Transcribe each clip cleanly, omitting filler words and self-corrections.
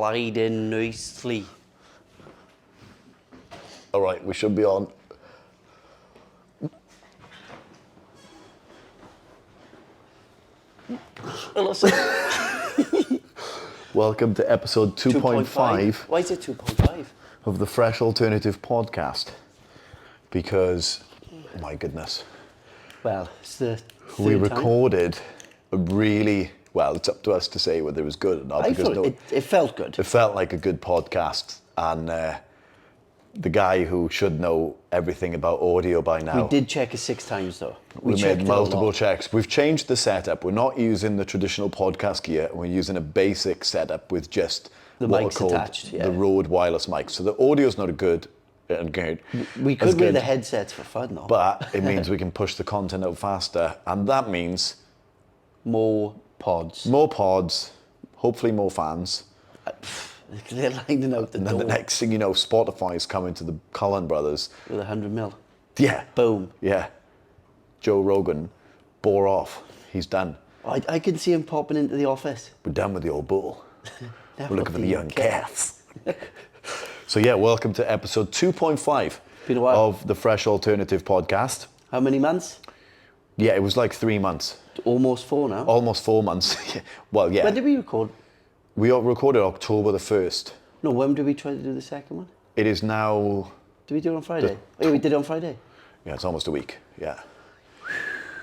slide in nicely. All right, we should be on. Welcome to episode 2.5 Why is it 2.5? of the Fresh Alternative podcast. Because, oh my goodness, Well, it's the we third time. recorded a really, well, it's up to us to say whether it was good or not. I because thought it felt good. it felt like a good podcast. And the guy who should know everything about audio by now. We did check it 6 times though. We checked made it a multiple lot. checks. We've changed the setup. We're not using the traditional podcast gear. We're using a basic setup with just The what are mics called attached, yeah. the Rode wireless mics. So the audio's not good and good. We as could wear good, the headsets for fun though. but it means we can push the content out faster, and that means More pods. more pods, hopefully more fans. They're lining out the And door then the next thing you know, Spotify's coming to the Cullen brothers. with 100 mil. Yeah, Boom. yeah. Joe Rogan bore off. He's done. I can see him popping into the office. We're done with the old bull. Now We're looking for the young cats. So yeah, welcome to episode 2.5 Been a while. of the Fresh Alternative podcast. How many months? Yeah, it was like 3 months. Almost 4 now. Almost 4 months. Well, yeah. When did we record? We recorded October the 1st. No, when did we try to do the second one? It is now, Did we do it on Friday? Oh, we did it on Friday. yeah, it's almost a week. Yeah.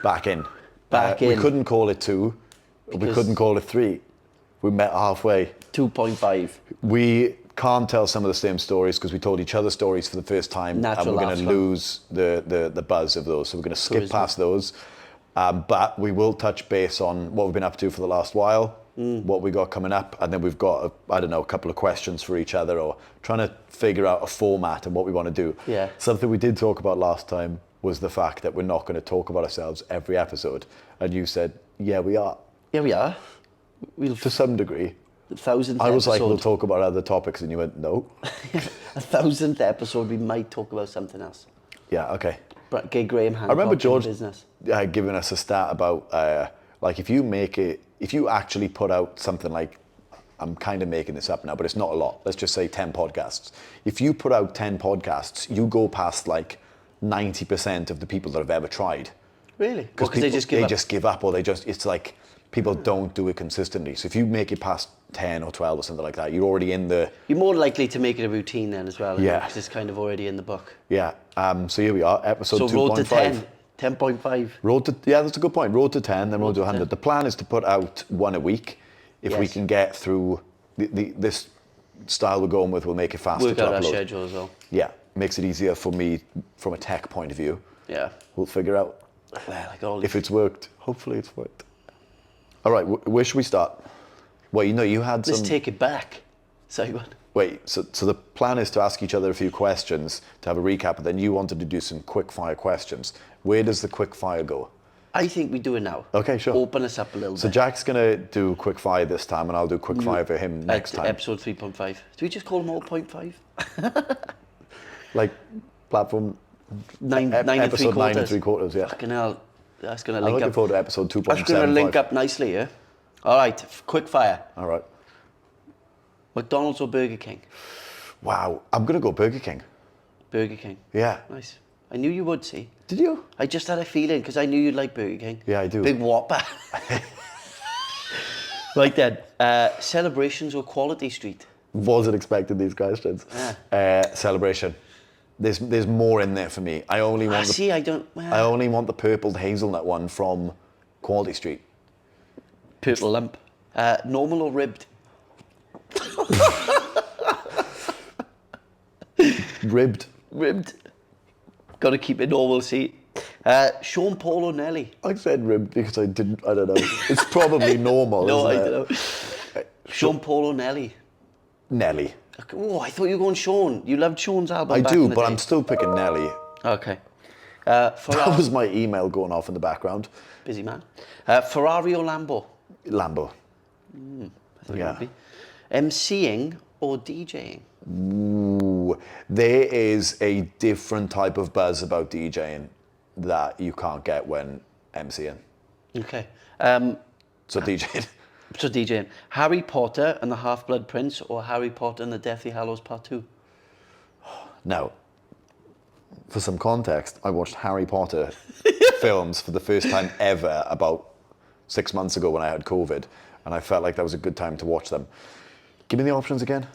Back in. Back We in. couldn't call it 2. We Because- couldn't call it 3. We met halfway. 2.5. We can't tell some of the same stories because we told each other stories for the first time, Natural and we're going laughs to fun. lose the buzz of those. So we're going to skip Charisma. past those. But we will touch base on what we've been up to for the last while, what we got coming up, and then we've got, a couple of questions for each other, or trying to figure out a format and what we want to do. Yeah. Something we did talk about last time was the fact that we're not going to talk about ourselves every episode. And you said, yeah, we are, Here we are. We'll to some degree. 1,000th I was episode. like, we'll talk about other topics, and you went, no. 1,000th episode, we might talk about something else. Yeah, okay. But get Graham Hancock I remember in George business. giving us a stat about like if you actually put out something like, I'm kind of making this up now, but it's not a lot. Let's just say 10 podcasts. If you put out 10 podcasts, you go past like 90% of the people that have ever tried. Really? Because Because they just give up. or it's like people don't do it consistently. So if you make it past 10 or 12 or something like that, you're already in the, You're more likely to make it a routine then as well. Yeah. Because it's kind of already in the book. yeah. So here we are, episode So 2.5. road to 10. 10.5. Road to, yeah, that's a good point. Road to 10, then road to to 100. 10. The plan is to put out one a week. If we Yes. can get through this style we're going with, we'll make it faster Work to out our upload. schedule as well. Yeah, makes it easier for me from a tech point of view. Yeah. We'll figure out Well, like all if it's worked. Hopefully it's worked. All right, where should we start? Well, you had Let's some... take it back. Sorry, what? Wait, so the plan is to ask each other a few questions to have a recap, and then you wanted to do some quick fire questions. Where does the quick fire go? I think we do it now. Okay, sure. Open us up a little So bit. Jack's gonna do quick fire this time, and I'll do quick fire for him next time. Episode 3.5. Do we just call them all 0.5? Like platform Nine and episode 9 and 3/4. 3/4. Yeah. Fucking hell. That's going to I'm link looking up. forward to episode 2.75. That's going to link up nicely, yeah? All right, quick fire. All right. McDonald's or Burger King? Wow, I'm gonna go Burger King. Burger King. Yeah. Nice. I knew you would, see. Did you? I just had a feeling because I knew you'd like Burger King. Yeah, I do. Big Whopper. Right then, Celebrations or Quality Street? Wasn't expecting these questions. Celebration. There's more in there for me. I only want See, I don't... Well, the purpled hazelnut one from Quality Street. purple lump. Normal or ribbed? Ribbed. Ribbed. Got to keep it normal, see. Sean Paul or Nelly? I said ribbed because I don't know. It's probably normal, No, I isn't it? don't know. Sean Paul or Nelly? Nelly. Oh, I thought you were going Sean. You loved Sean's album I back do, in the but day. I'm still picking Nelly. Okay. That Ferrari, was my email going off in the background. busy man. Ferrari or Lambo? Lambo. I thought Yeah. it would be. MCing or DJing? Ooh, there is a different type of buzz about DJing that you can't get when MCing. Okay. So DJing. So DJing, Harry Potter and the Half-Blood Prince or Harry Potter and the Deathly Hallows Part 2? Now, for some context, I watched Harry Potter films for the first time ever about 6 months ago when I had COVID, and I felt like that was a good time to watch them. Give me the options again.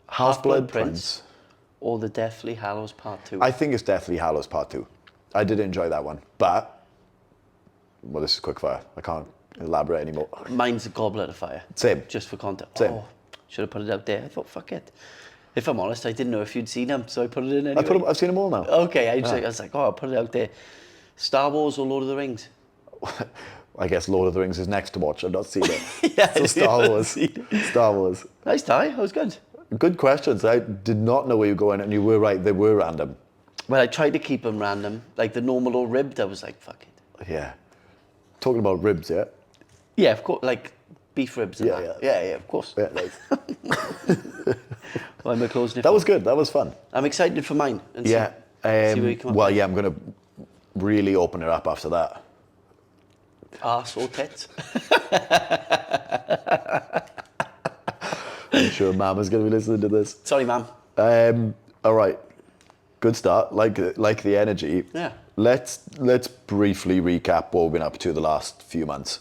Half-Blood Prince. Or the Deathly Hallows Part 2? I think it's Deathly Hallows Part 2. I did enjoy that one, but, well, this is quickfire. I can't elaborate anymore. Mine's the Goblet of Fire. Same. Just for context. Same. Oh, should have put it out there. I thought, fuck it. If I'm honest, I didn't know if you'd seen them, so I put it in anyway. I've seen them all now. Okay, I was like, oh, I'll put it out there. Star Wars or Lord of the Rings? I guess Lord of the Rings is next to watch. I've not seen it. Yeah, So Star Wars. Star Wars. Nice tie. That was good. Good questions. I did not know where you were going, and you were right. They were random. Well, I tried to keep them random. Like the normal or ribbed, I was like, fuck it. Yeah. Talking about ribs, yeah? Yeah, of course. Like beef ribs and Yeah, that. Yeah, of course. Yeah, nice. Why am I closing it? That was good. That was fun. I'm excited for mine. And Yeah. see where you come up Well, with. yeah, I'm going to really open it up after that. Arse or tits? I'm sure Mama's going to be listening to this. Sorry, ma'am. All right. Good start. Like the energy. Yeah. Let's briefly recap what we've been up to the last few months.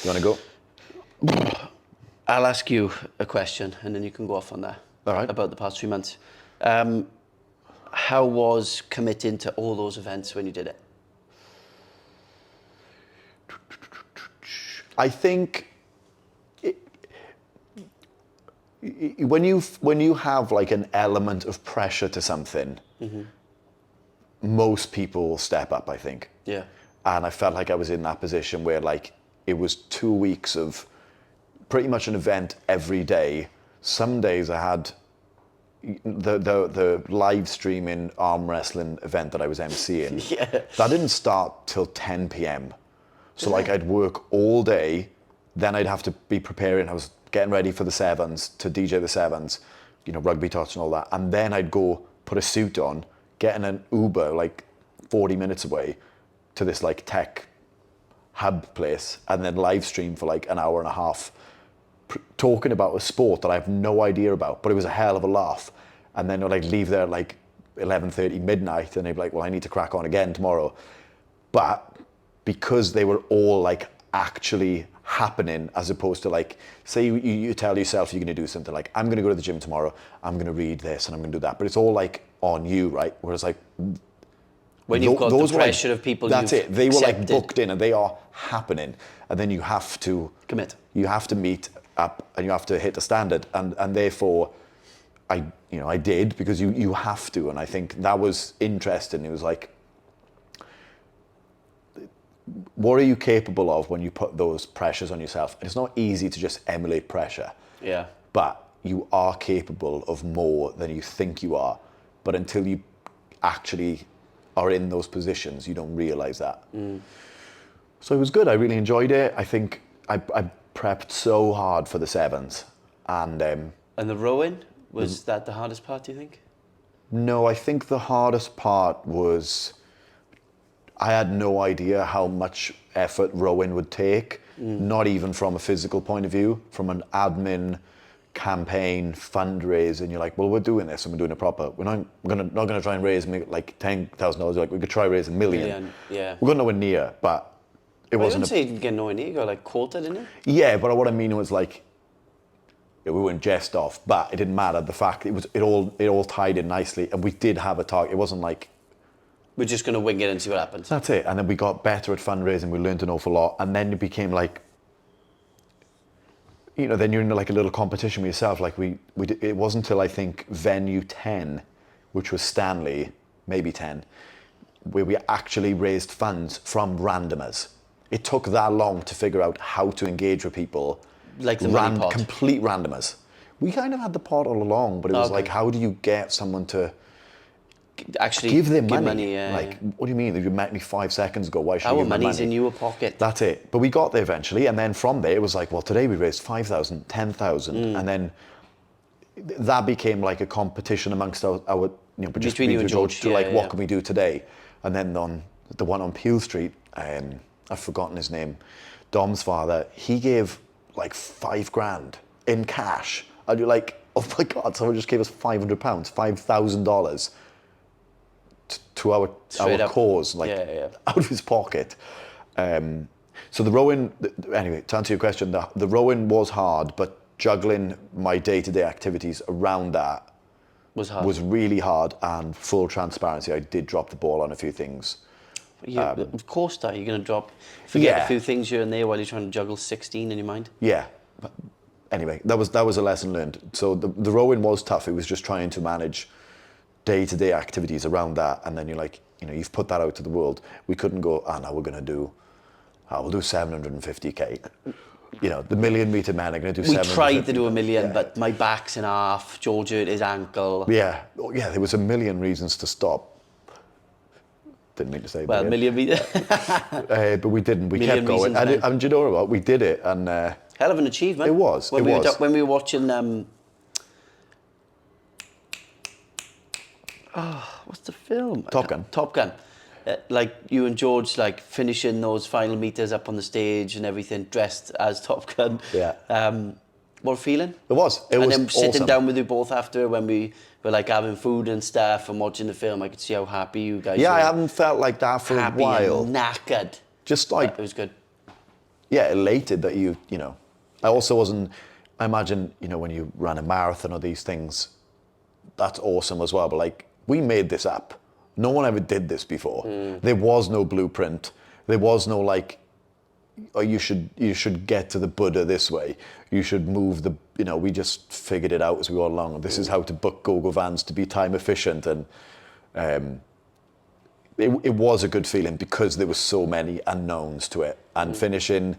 You want to go? I'll ask you a question and then you can go off on that. All right. About the past 3 months. How was committing to all those events when you did it? I think when you have like an element of pressure to something, most people will step up, I think. Yeah. And I felt like I was in that position where like it was 2 weeks of pretty much an event every day. Some days I had the live streaming arm wrestling event that I was emceeing. Yeah. That didn't start till 10 p.m. So like I'd work all day, then I'd have to be preparing. I was getting ready for the sevens, to DJ the sevens, you know, rugby touch and all that. And then I'd go put a suit on, get in an Uber like 40 minutes away to this like tech hub place, and then live stream for like an hour and a half, talking about a sport that I have no idea about, but it was a hell of a laugh. And then I'd like leave there at like 11:30 midnight, and they'd be like, well, I need to crack on again tomorrow. But because they were all like actually happening, as opposed to like, say you tell yourself you're going to do something like, I'm going to go to the gym tomorrow, I'm going to read this and I'm going to do that, but it's all like on you, right? Whereas like When you've got those the were, like, pressure of people that's you've it, they were like accepted. booked in and they are happening, and then you have to Commit. you have to meet up and you have to hit the standard, and therefore I did, because you have to. And I think that was interesting. It was like, what are you capable of when you put those pressures on yourself? And it's not easy to just emulate pressure. Yeah. But you are capable of more than you think you are. But until you actually are in those positions, you don't realize that. So it was good. I really enjoyed it. I think I prepped so hard for the sevens. And And the rowing, was that the hardest part, do you think? no, I think the hardest part was I had no idea how much effort rowing would take, not even from a physical point of view, from an admin, campaign, fundraising. You're like, well, we're doing this and we're doing it proper. We're not gonna try and raise like $10,000. Like, we could try raise $1 million. Yeah. We got nowhere near, but it Well, you wasn't. didn't say you didn't get nowhere near. You got like quarter, didn't you? Yeah, but what I mean was like, we weren't jest off, but it didn't matter. The fact it all tied in nicely, and we did have a target. It wasn't like, We're just going to wing it and see what happens. that's it. And then we got better at fundraising. We learned an awful lot. And then it became like, you know, then you're in like a little competition with yourself. Like it wasn't until I think venue 10, which was Stanley, maybe 10, where we actually raised funds from randomers. It took that long to figure out how to engage with people. Like the money pot. Complete randomers. We kind of had the pot all along, but it was Okay. like, how do you get someone to Actually, give them money? yeah, like, yeah. what do you mean? You met me 5 seconds ago. Why should I Our give them money's money? in your pocket. That's it. But we got there eventually, and then from there it was like, well, today we raised 5,000, 10,000, and then that became like a competition amongst our just Between you and George, to yeah, like, what yeah. can we do today? And then on the one on Peel Street, I've forgotten his name, Dom's father, he gave like $5,000 in cash. And you're like, oh my God, someone just gave us £500, $5,000 to our Straight up. cause, like out of his pocket. So the rowing, anyway, to answer your question, the rowing was hard, but juggling my day-to-day activities around that Was really hard. And full transparency, I did drop the ball on a few things. Of course, that you're going to forget Yeah. a few things here and there while you're trying to juggle 16 in your mind. Yeah. But anyway, that was a lesson learned. So the rowing was tough. It was just trying to manage day-to-day activities around that, and then you're like, you've put that out to the world. We couldn't go, now we're going to do, we'll do 750k. The 1,000,000 men are going to do. We 750. tried to do 1,000,000, but my back's in half. George hurt his ankle. Yeah, there was a million reasons to stop. Didn't mean to say. Well, million meter. But we didn't. We Million kept going, reasons, and do you know what? We did it, and Hell of an achievement. It was. When we were watching. What's the film? Top Gun. Top Gun. Like you and George, like finishing those final meters up on the stage and everything, dressed as Top Gun. Yeah. What a feeling. It was. It was And then sitting awesome. down with you both after when we were like having food and stuff and watching the film, I could see how happy you guys Yeah, were. I haven't felt like that for a Happy while. and knackered. Just like It was good. elated that you know. I also wasn't. I imagine when you ran a marathon or these things, that's awesome as well. But like we made this up. No one ever did this before. There was no blueprint. There was no like, oh, you should get to the Buddha this way. You should move the. We just figured it out as we went along. This is how to book GoGo vans to be time efficient, and it was a good feeling because there were so many unknowns to it. And finishing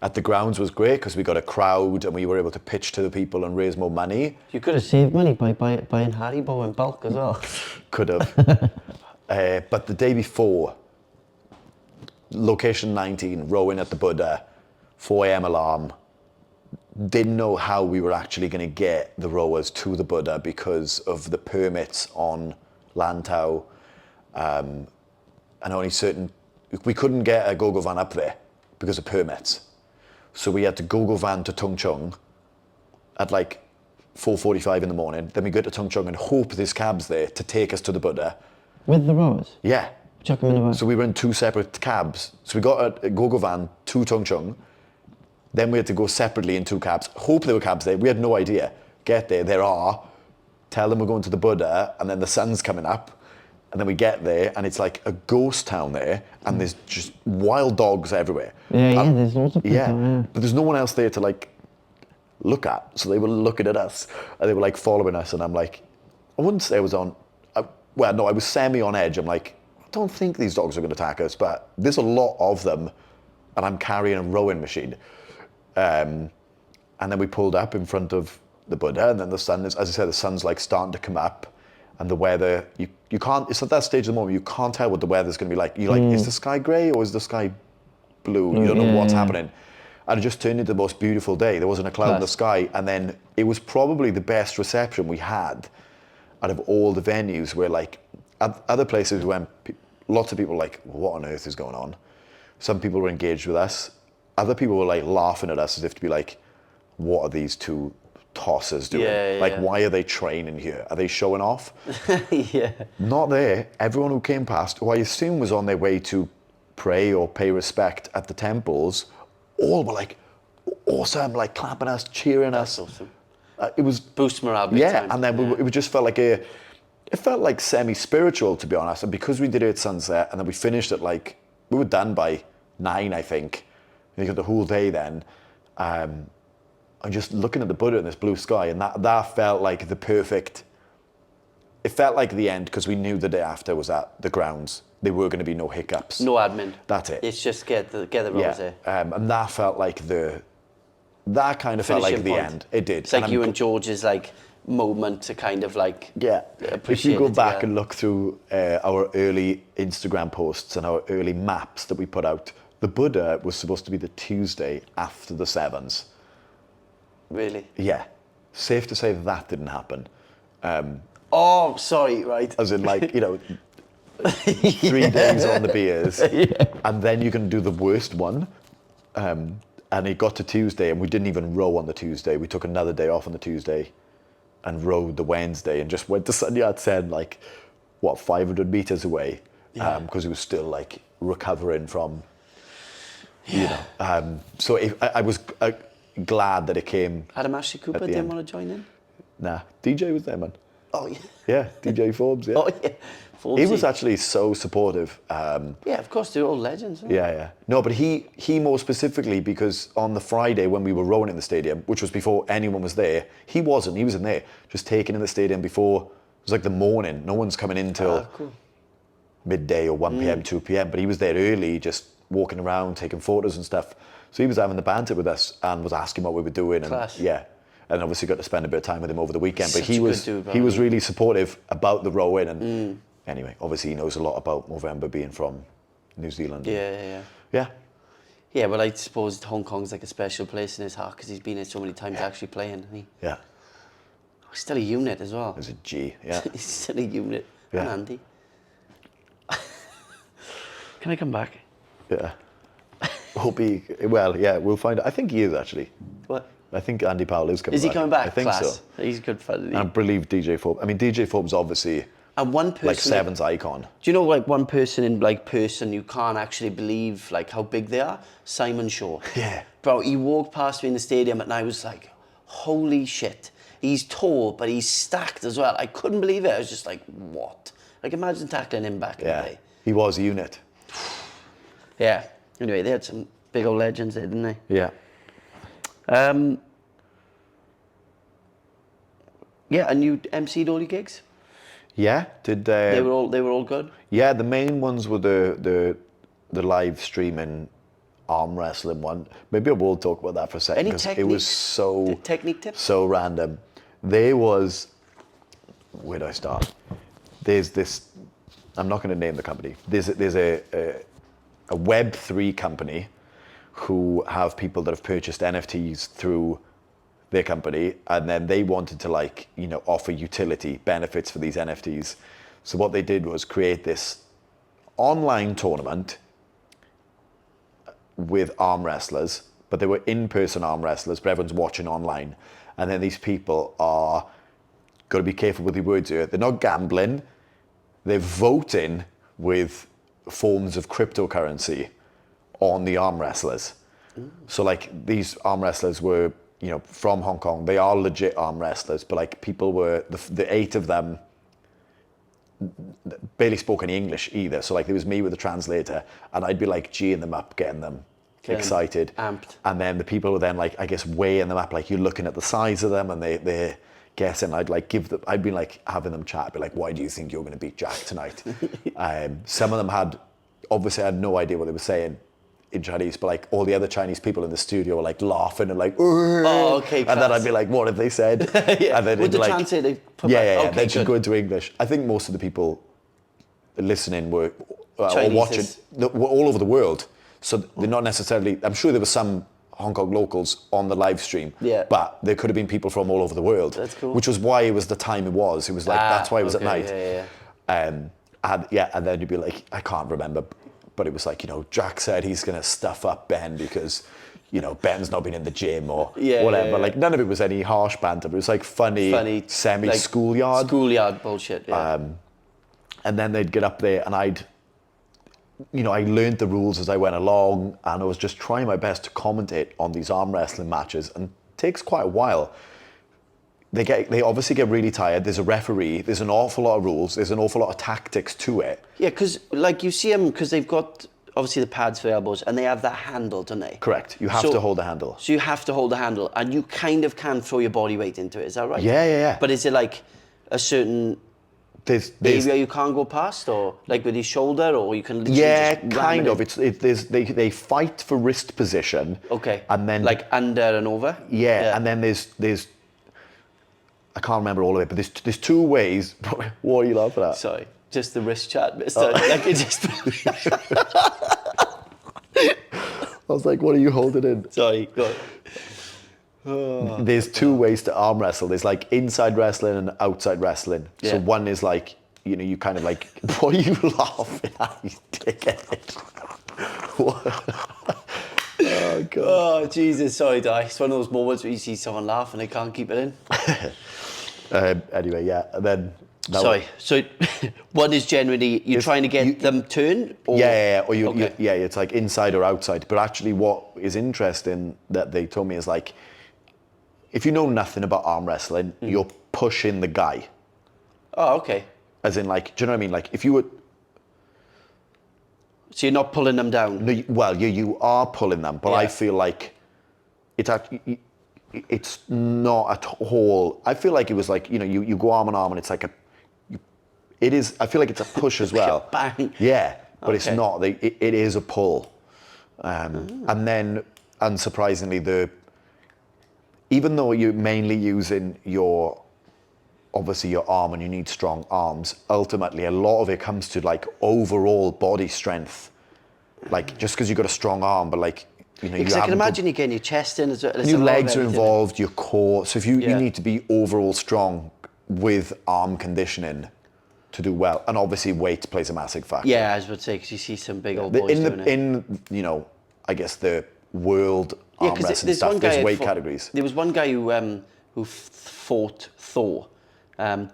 at the grounds was great because we got a crowd and we were able to pitch to the people and raise more money. You could have saved money by buying Haribo in bulk as well. Could have. But the day before, location 19, rowing at the Buddha, 4 a.m. alarm, didn't know how we were actually going to get the rowers to the Buddha because of the permits on Lantau. And only we couldn't get a GoGo van up there because of permits. So we had to GoGo van to Tung Chung at like 4:45 in the morning. Then we go to Tung Chung and hope this cab's there to take us to the Buddha. With the rowers? Yeah. Chuck them in the back. So we were in 2 separate cabs. So we got a GoGo van to Tung Chung. Then we had to go separately in 2 cabs. Hope there were cabs there. We had no idea. Get there are. Tell them we're going to the Buddha, and then the sun's coming up. And then we get there, and it's like a ghost town there, and there's just wild dogs everywhere. Yeah, there's loads of people. Yeah. But there's no one else there to like look at. So they were looking at us, and they were like following us, and I'm like, I wouldn't say I was on. I was semi on edge. I'm like, I don't think these dogs are going to attack us, but there's a lot of them, and I'm carrying a rowing machine. And then we pulled up in front of the Buddha, and then the sun is, as I said, the sun's like starting to come up. And the weather, you can't, it's at that stage of the moment, you can't tell what the weather's going to be like. You're like, is the sky grey or is the sky blue? You don't know what's happening. And it just turned into the most beautiful day. There wasn't a cloud in the sky. And then it was probably the best reception we had out of all the venues where like, at other places when lots of people were like, what on earth is going on? Some people were engaged with us. Other people were like laughing at us as if to be like, what are these two tossers doing? Why are they training here? Are they showing off? Yeah. Not there. Everyone who came past, who I assume was on their way to pray or pay respect at the temples, all were like, awesome, like clapping us, cheering us. Awesome. It was Boost morale big time. and then it just felt like it felt like semi-spiritual, to be honest. And because we did it at sunset, and then we finished at like, we were done by 9, I think. And you got the whole day then. And just looking at the Buddha in this blue sky, and that felt like the perfect. It felt like the end because we knew the day after was at the grounds. There were going to be no hiccups. No admin. That's it. It's just get the rowers there. And that felt like that kind of felt like Finishing the point. end. It did. It's like you and George's like moment to kind of like If appreciate you go it back together. and look through our early Instagram posts and our early maps that we put out, the Buddha was supposed to be the Tuesday after the Sevens. Really? Yeah. Safe to say that didn't happen. Oh, sorry, right. As in, like, 3 days on the beers, and then you can do the worst one. And it got to Tuesday, and we didn't even row on the Tuesday. We took another day off on the Tuesday and rowed the Wednesday and just went to Syniad Sen, like, 500 meters away, because it was still, like, recovering from, you know. So I was glad that it came. Adam Ashley Cooper the didn't end. want to join in? Nah, DJ was there, man. Oh, yeah. Yeah, DJ Forbes, yeah. Oh, yeah. He was Forbesy. actually so supportive. Yeah, of course, they're all legends. Aren't they? Yeah. No, but he more specifically, because on the Friday when we were rowing in the stadium, which was before anyone was there, he wasn't. He was in there, just taking in the stadium before. It was like the morning. No one's coming in till Cool. midday or 1 p.m., 2 p.m. But he was there early, just walking around, taking photos and stuff. So he was having the banter with us and was asking what we were doing. Class. And yeah. And obviously got to spend a bit of time with him over the weekend. But Such he a good was dude, he was man. really supportive about the rowing. And anyway, obviously he knows a lot about Movember being from New Zealand. Yeah. Yeah. Yeah, but I suppose Hong Kong's like a special place in his heart because he's been here so many times actually playing. And Yeah. he's still a unit as well. There's a G. Yeah. He's still a unit. Yeah. And Andy. Can I come back? Yeah. Hope he. Well, yeah. We'll find out. I think he is actually. What? I think Andy Powell is coming back. Is he coming back? I think Class. so. He's good fun. Isn't he? And I believe DJ Forbes. I mean, DJ Forbes obviously And one person, like Seven's icon. Do you know like one person in like person you can't actually believe like how big they are? Simon Shaw. Yeah. Bro, he walked past me in the stadium and I was like, holy shit. He's tall, but he's stacked as well. I couldn't believe it. I was just like, what? Like imagine tackling him back in the Yeah. day. He was a unit. Yeah. Anyway, they had some big old legends there, didn't they? Yeah. Yeah, and you MC'd all your gigs? Yeah. Did They were all good? Yeah, the main ones were the live streaming arm wrestling one. Maybe I will talk about that for a second Any because it technique- was so technique tips? so random. There was, where do I start? There's this. I'm not going to name the company. There's a Web3 company who have people that have purchased NFTs through their company, and then they wanted to offer utility benefits for these NFTs. So what they did was create this online tournament with arm wrestlers, but they were in-person arm wrestlers, but everyone's watching online. And then these people are, got to be careful with the words here, they're not gambling, they're voting with forms of cryptocurrency on the arm wrestlers. So these arm wrestlers were, from Hong Kong. They are legit arm wrestlers, but people were, the 8 of them barely spoke any English either. So there was me with a translator and I'd be geeing them up, getting them excited. Amped. And then the people were then weighing them up, you're looking at the size of them and they're guessing. I'd I'd be having them chat, be why do you think you're going to beat Jack tonight? Some of them obviously had no idea what they were saying in Chinese, but all the other Chinese people in the studio were laughing and oh, okay, and then class. I'd be what have they said? Yeah. And then Would it'd be the translator put yeah, back- yeah, yeah. okay, Then she'd good. go into English. I think most of the people listening were or Chinese watching is- were all over the world. So they're not necessarily. I'm sure there were some Hong Kong locals on the live stream. Yeah. But there could have been people from all over the world. That's cool. Which was why it was the time it was. It was that's why it was okay, at night. yeah. And then you'd be I can't remember, but it was Jack said he's going to stuff up Ben because, Ben's not been in the gym or Yeah, whatever. yeah, yeah. None of it was any harsh banter, but it was funny semi-schoolyard. Schoolyard bullshit, yeah. And then they'd get up there and I learned the rules as I went along and I was just trying my best to commentate on these arm wrestling matches, and it takes quite a while. They obviously get really tired. There's a referee. There's an awful lot of rules. There's an awful lot of tactics to it. Yeah, because you see them, because they've got obviously the pads for elbows and they have that handle, don't they? Correct. You have to hold the handle. So you have to hold the handle and you kind of can throw your body weight into it, is that right? Yeah. But is it a certain There's area you can't go past, or with your shoulder, or you can literally yeah, just ram kind it of. in? They fight for wrist position. Okay. And then under and over? yeah, and then there's I can't remember all of it, but there's 2 ways. What are you laughing at? Sorry, just the wrist chat, mister. It just... I was what are you holding in? Sorry, go on. There's 2 ways to arm wrestle. There's inside wrestling and outside wrestling. Yeah. So one is you kind of what are you laughing at, you dickhead? Oh god. Oh, Jesus, sorry, Di. It's one of those moments where you see someone laugh and they can't keep it in. Anyway, yeah, and then. Sorry. So, one is generally you're trying to get them turned, or Or Okay. it's like inside or outside. But actually, what is interesting that they told me is like, if you know nothing about arm wrestling, you're pushing the guy. Oh, okay. As in, like, do you know what I mean? Like, if you were, So you're not pulling them down. no, you are pulling them, but I Yeah. feel like it's not at all. I feel like it was like, you go arm in arm and it's like it is. I feel like it's a push as well. Bang. Yeah, but it's Okay. not. It is a pull. And then, unsurprisingly, even though you're mainly using obviously your arm and you need strong arms, ultimately a lot of it comes to like overall body strength. Like just because you've got a strong arm, but like, Because you I can haven't imagine you getting your chest in as well. It's your a lot of legs are everything. involved, your core. So if you Yeah. need to be overall strong with arm conditioning to do well. And obviously weight plays a massive factor. Yeah, I was about to say, because you see some big old boys doing it. In I guess the world arm 'cause wrestling stuff, one there's guy weight fought- categories. There was one guy who fought Thor,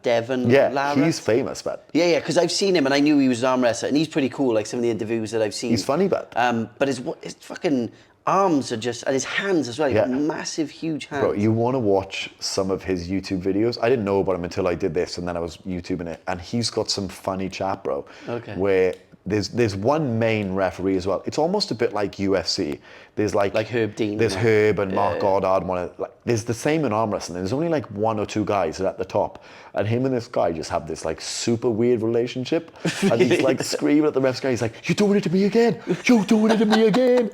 Devon Yeah, Lara. he's famous, but Yeah, because I've seen him and I knew he was an arm wrestler, and he's pretty cool. Like some of the interviews that I've seen. he's funny, but But his fucking arms are just, and his hands as well. He's got Yeah. massive, huge hands. bro, you want to watch some of his YouTube videos. I didn't know about him until I did this, and then I was YouTubing it, and he's got some funny chat, bro. Okay. Where there's one main referee as well. It's almost a bit like UFC. There's like Herb Dean There's and that. Herb and Mark Goddard. There's the same in arm wrestling. There's only like one or two guys that are at the top, and him and this guy just have this like super weird relationship. And he's like screaming at the ref's guy. He's like, "You're doing it to me again! You're doing it to me again!"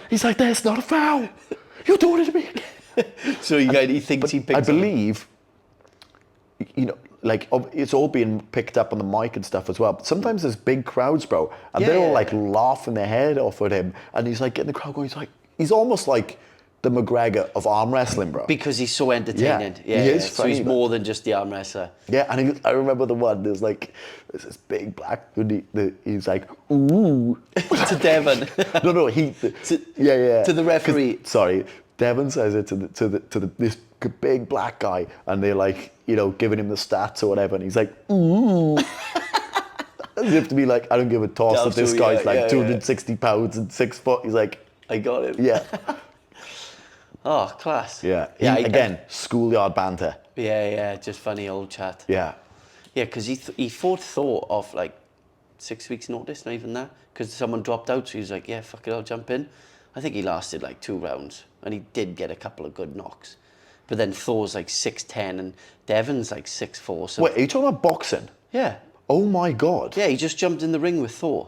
He's like, "That's not a foul! You're doing it to me again!" So he thinks he picked I believe, like it's all being picked up on the mic and stuff as well. But sometimes there's big crowds, bro, and they're all like laughing their head off at him, and he's like getting the crowd going. He's almost like the McGregor of arm wrestling, bro. because he's so entertaining. Yeah, he is So funny, he's but- more than just the arm wrestler. Yeah, and I remember the one. There's this big black dude. He's like, "Ooh." To Devon. No, yeah. to the referee. 'Cause, sorry, Devon says it to this big black guy, and they're like, giving him the stats or whatever, and he's like, "Ooh." As if to be like, I don't give a toss that this Absolutely, guy's yeah, like yeah, 260 pounds and 6 foot. He's like, I got him. yeah, Oh, class. yeah. Again. Schoolyard banter. Yeah, just funny old chat. Yeah. Yeah, because he fought Thor off like 6 weeks' notice, not even that, because someone dropped out. So he was like, yeah, fuck it, I'll jump in. I think he lasted like 2 rounds, and he did get a couple of good knocks. But then Thor's like 6'10", and Devon's like 6'4". So Wait, are you talking about boxing? yeah, Oh my God. yeah, he just jumped in the ring with Thor,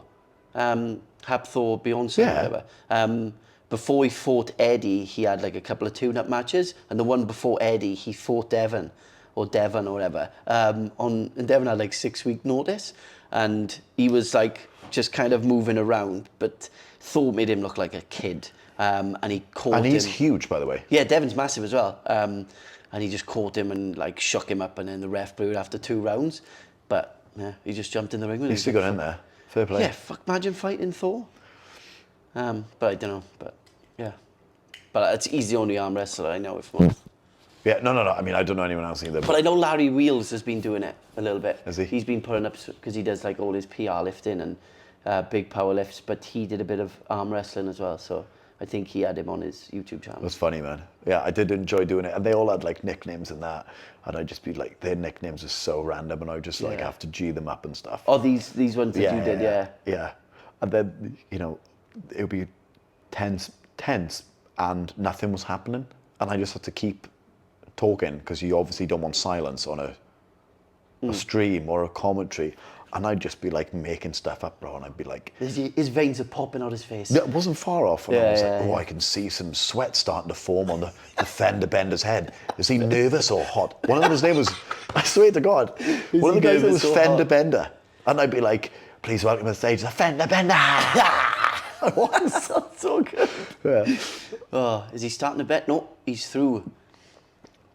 Thor, Beyonce, Yeah. whatever. Before he fought Eddie, he had like a couple of tune-up matches, and the one before Eddie, he fought Devon or whatever. And Devon had like 6 week notice, and he was like just kind of moving around, but Thor made him look like a kid, and he caught And he's him. huge, by the way. Yeah, Devon's massive as well. And he just caught him and like shook him up, and then the ref blew it after 2 rounds. But yeah, he just jumped in the ring with him. He's still got in there. Fair play. Yeah, imagine fighting Thor. But I don't know. But yeah, but he's the only arm wrestler I know. If not, Yeah, no. I mean, I don't know anyone else either. but I know Larry Wheels has been doing it a little bit. Has he? He's been putting up because he does like all his PR lifting and big power lifts. But he did a bit of arm wrestling as well. So I think he had him on his YouTube channel. That's funny, man. Yeah, I did enjoy doing it. And they all had like nicknames and that. And I'd just be like, their nicknames are so random, and I would just like Yeah. have to G them up and stuff. Oh, these ones that you did, yeah. Yeah. And then, it would be tense, and nothing was happening. And I just had to keep talking, because you obviously don't want silence on a stream or a commentary. And I'd just be like making stuff up, bro. And I'd be like, His veins are popping out his face. it wasn't far off. And I Yeah, was yeah, like, yeah. I can see some sweat starting to form on the fender bender's head. Is he nervous or hot? One of them, his name was, I swear to God, one of the he guys name was nervous or Fender hot? Bender. And I'd be like, please welcome to the stage, the Fender Bender. That's so good. Yeah. Oh, is he starting to bet? No, he's through.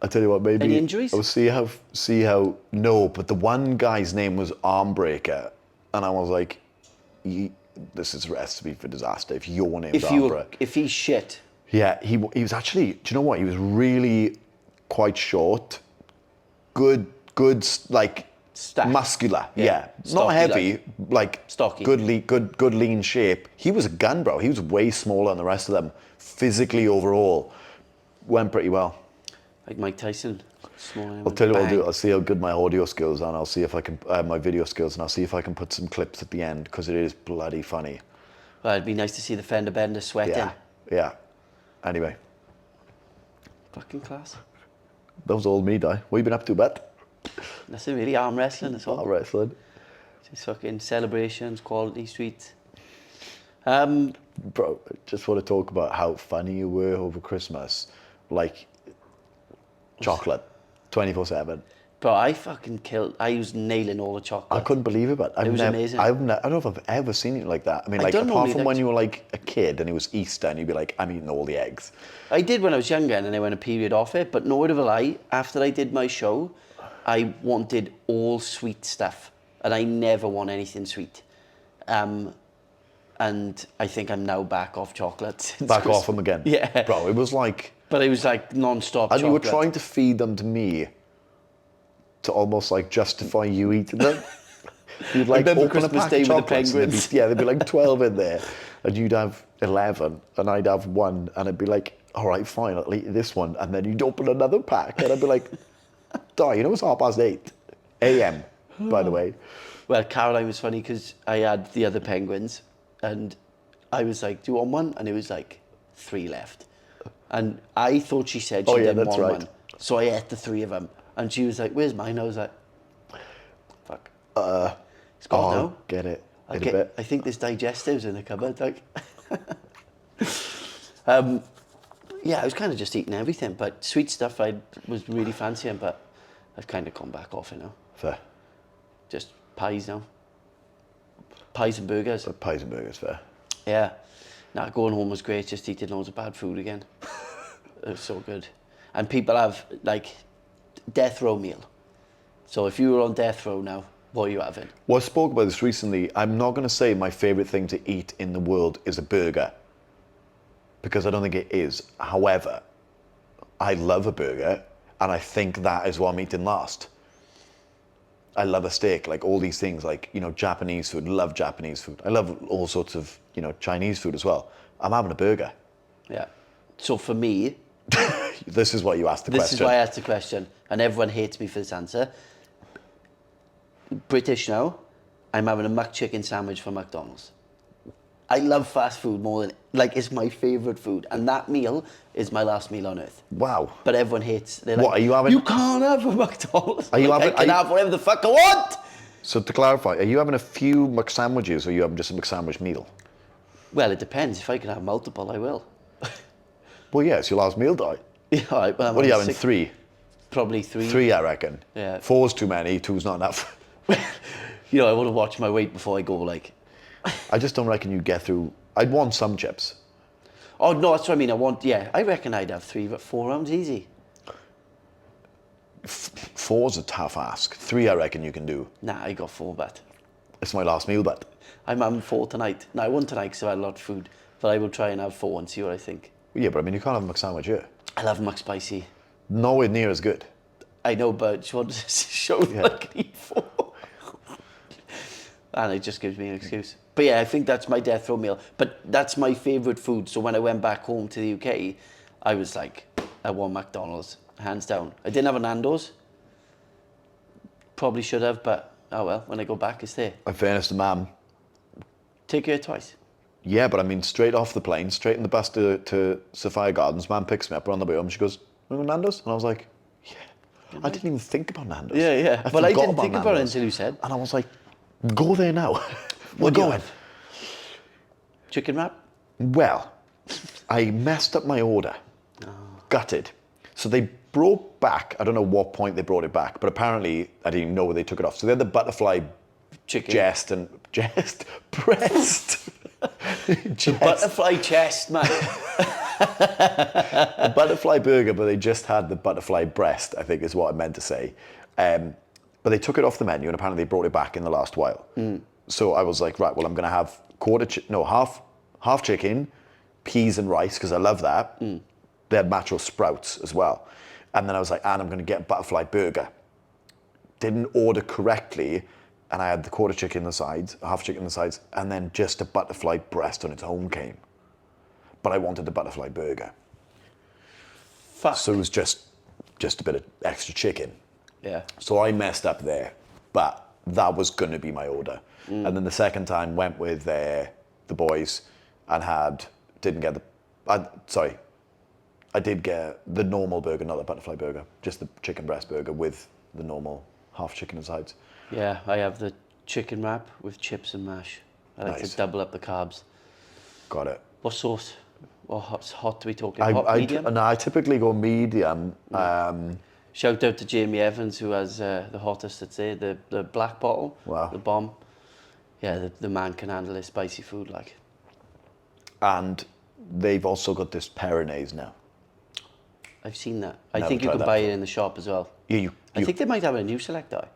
I tell you what, maybe Any injuries? I'll see how. No, but the one guy's name was Armbreaker, and I was like, this is a recipe for disaster. If your name's Ambra. If he's shit, Yeah, he was actually, do you know what? He was really quite short. Good, like, Stacked. muscular. Yeah. Yeah. Not Stocky, heavy, like Stocky. good lean shape. He was a gun, bro. He was way smaller than the rest of them. Physically, overall, went pretty well. like Mike Tyson, small. I'll tell you what I'll do. I'll see how good my audio skills are, and I'll see if I can, my video skills, and I'll see if I can put some clips at the end, because it is bloody funny. Well, it'd be nice to see the fender bender sweating. Yeah, yeah. Anyway, Fucking class. that was all me, Di. What you been up to, Bet? Nothing really. Arm wrestling as well. All wrestling. Just fucking celebrations, quality sweets. Bro, I just want to talk about how funny you were over Christmas. Like, chocolate, 24/7. Bro, I fucking killed. I was nailing all the chocolate. I couldn't believe it, but It was amazing. I don't know if I've ever seen it like that. I mean, I like, don't apart normally from like when to- you were like a kid and it was Easter and you'd be like, I'm eating all the eggs. I did when I was younger and then I went a period off it, but no word of a lie, after I did my show, I wanted all sweet stuff and I never want anything sweet. And I think I'm now back off chocolate. since Back Christmas. off them again. Yeah. Bro, it was like, But it was like non-stop and chocolate. you were trying to feed them to me to almost like justify you eating them. You'd like remember open a Christmas pack Day of with the chocolates and penguins. there'd be like 12 in there and you'd have 11 and I'd have one and I'd be like, all right, fine, I'll eat this one. And then you'd open another pack and I'd be like, Di, you know it's 8:30 a.m. by the way. Well, Caroline was funny because I had the other penguins and I was like, do you want one? And it was like 3 left. And I thought she said she Oh, yeah, didn't that's want right. one. So I ate the 3 of them. And she was like, where's mine? I was like, fuck. It's gone Oh, now. get it. I In a bit. I think there's digestives in the cupboard. Like, yeah, I was kind of just eating everything, but sweet stuff I was really fancying, but I've kind of gone back off it now. Fair. Just pies now. Pies and burgers. But pies and burgers, fair. Yeah. Nah, going home was great, just eating loads of bad food again. It was so good. And people have, like, death row meal. So if you were on death row now, what are you having? Well, I spoke about this recently. I'm not going to say my favourite thing to eat in the world is a burger, because I don't think it is. However, I love a burger, and I think that is what I'm eating last. I love a steak, like all these things, like, you know, Japanese food, love Japanese food. I love all sorts of, you know, Chinese food as well. I'm having a burger. Yeah. So for me, This is what you asked the this question. is why I asked the question, and everyone hates me for this answer. British now, I'm having a McChicken sandwich from McDonald's. I love fast food more than, like, it's my favourite food, and that meal is my last meal on earth. Wow. But everyone hates. They're What, like, are you having- You can't have a McDonald's. Are you Like, having- I can are you- have whatever the fuck I want. So to clarify, are you having a few McSandwiches or are you having just a McSandwich meal? Well, it depends. If I can have multiple, I will. Well, yeah, it's your last meal, Di. Yeah, all right, well, I'm What are you having having? 3? Probably 3. 3, I reckon. Yeah. 4's too many, 2's not enough. You know, I want to watch my weight before I go, like. I just don't reckon you get through. I'd want some chips. Oh, no, that's what I mean. I reckon I'd have 3, but 4 rounds easy. 4's a tough ask. 3, I reckon you can do. Nah, I got 4, but It's my last meal, but I'm having 4 tonight. No, I won't tonight because I've had a lot of food, but I will try and have 4 and see what I think. yeah, but I mean, you can't have a McSandwich here. I love McSpicy. Nowhere near as good. I know, but just wanted to show that I can eat 4. And it just gives me an excuse. But yeah, I think that's my death row meal. But that's my favourite food. So when I went back home to the UK, I was like, I want McDonald's, hands down. I didn't have a Nando's. Probably should have, but oh well, when I go back, it's there. In fairness to Mam, Take you here twice. yeah, but I mean, straight off the plane, straight in the bus to Sophia Gardens, Mam picks me up, we're on the way home, she goes, "Remember Nando's?" And I was like, yeah. I didn't even think about Nando's. Yeah. But I forgot didn't think about it Nando's. until you said. And I was like, go there now. We're What do you going. have? Chicken wrap? Well, I messed up my order. Gutted. So they brought back, I don't know what point they brought it back, but apparently I didn't even know where they took it off. So they had the butterfly Chicken. breast. Jest. Butterfly chest, man. A butterfly burger, but they just had the butterfly breast, I think is what I meant to say. But they took it off the menu and apparently they brought it back in the last while. So I was like, right, well, I'm going to have half chicken, peas and rice, because I love that. They had macho sprouts as well. And then I was like, and I'm going to get a butterfly burger. Didn't order correctly, and I had the quarter chicken on the sides, half chicken on the sides, and then just a butterfly breast on its own came. But I wanted the butterfly burger. Fuck. So it was just a bit of extra chicken. Yeah. So I messed up there, but that was going to be my order. And then the second time went with the boys and I did get the normal burger, not the butterfly burger, just the chicken breast burger with the normal half chicken and sides. Yeah, I have the chicken wrap with chips and mash. I like Nice. to double up the carbs. Got it. What sauce? What hot do we talking? Hot, medium? No, I typically go medium. Shout out to Jamie Evans, who has the hottest, I'd say, the black bottle, Wow. the bomb. Yeah, the man can handle his spicy food, like. And they've also got this Peronaise now. I've seen that. I Never think you tried can that buy it before. in the shop as well. Yeah, I think they might have a new select eye.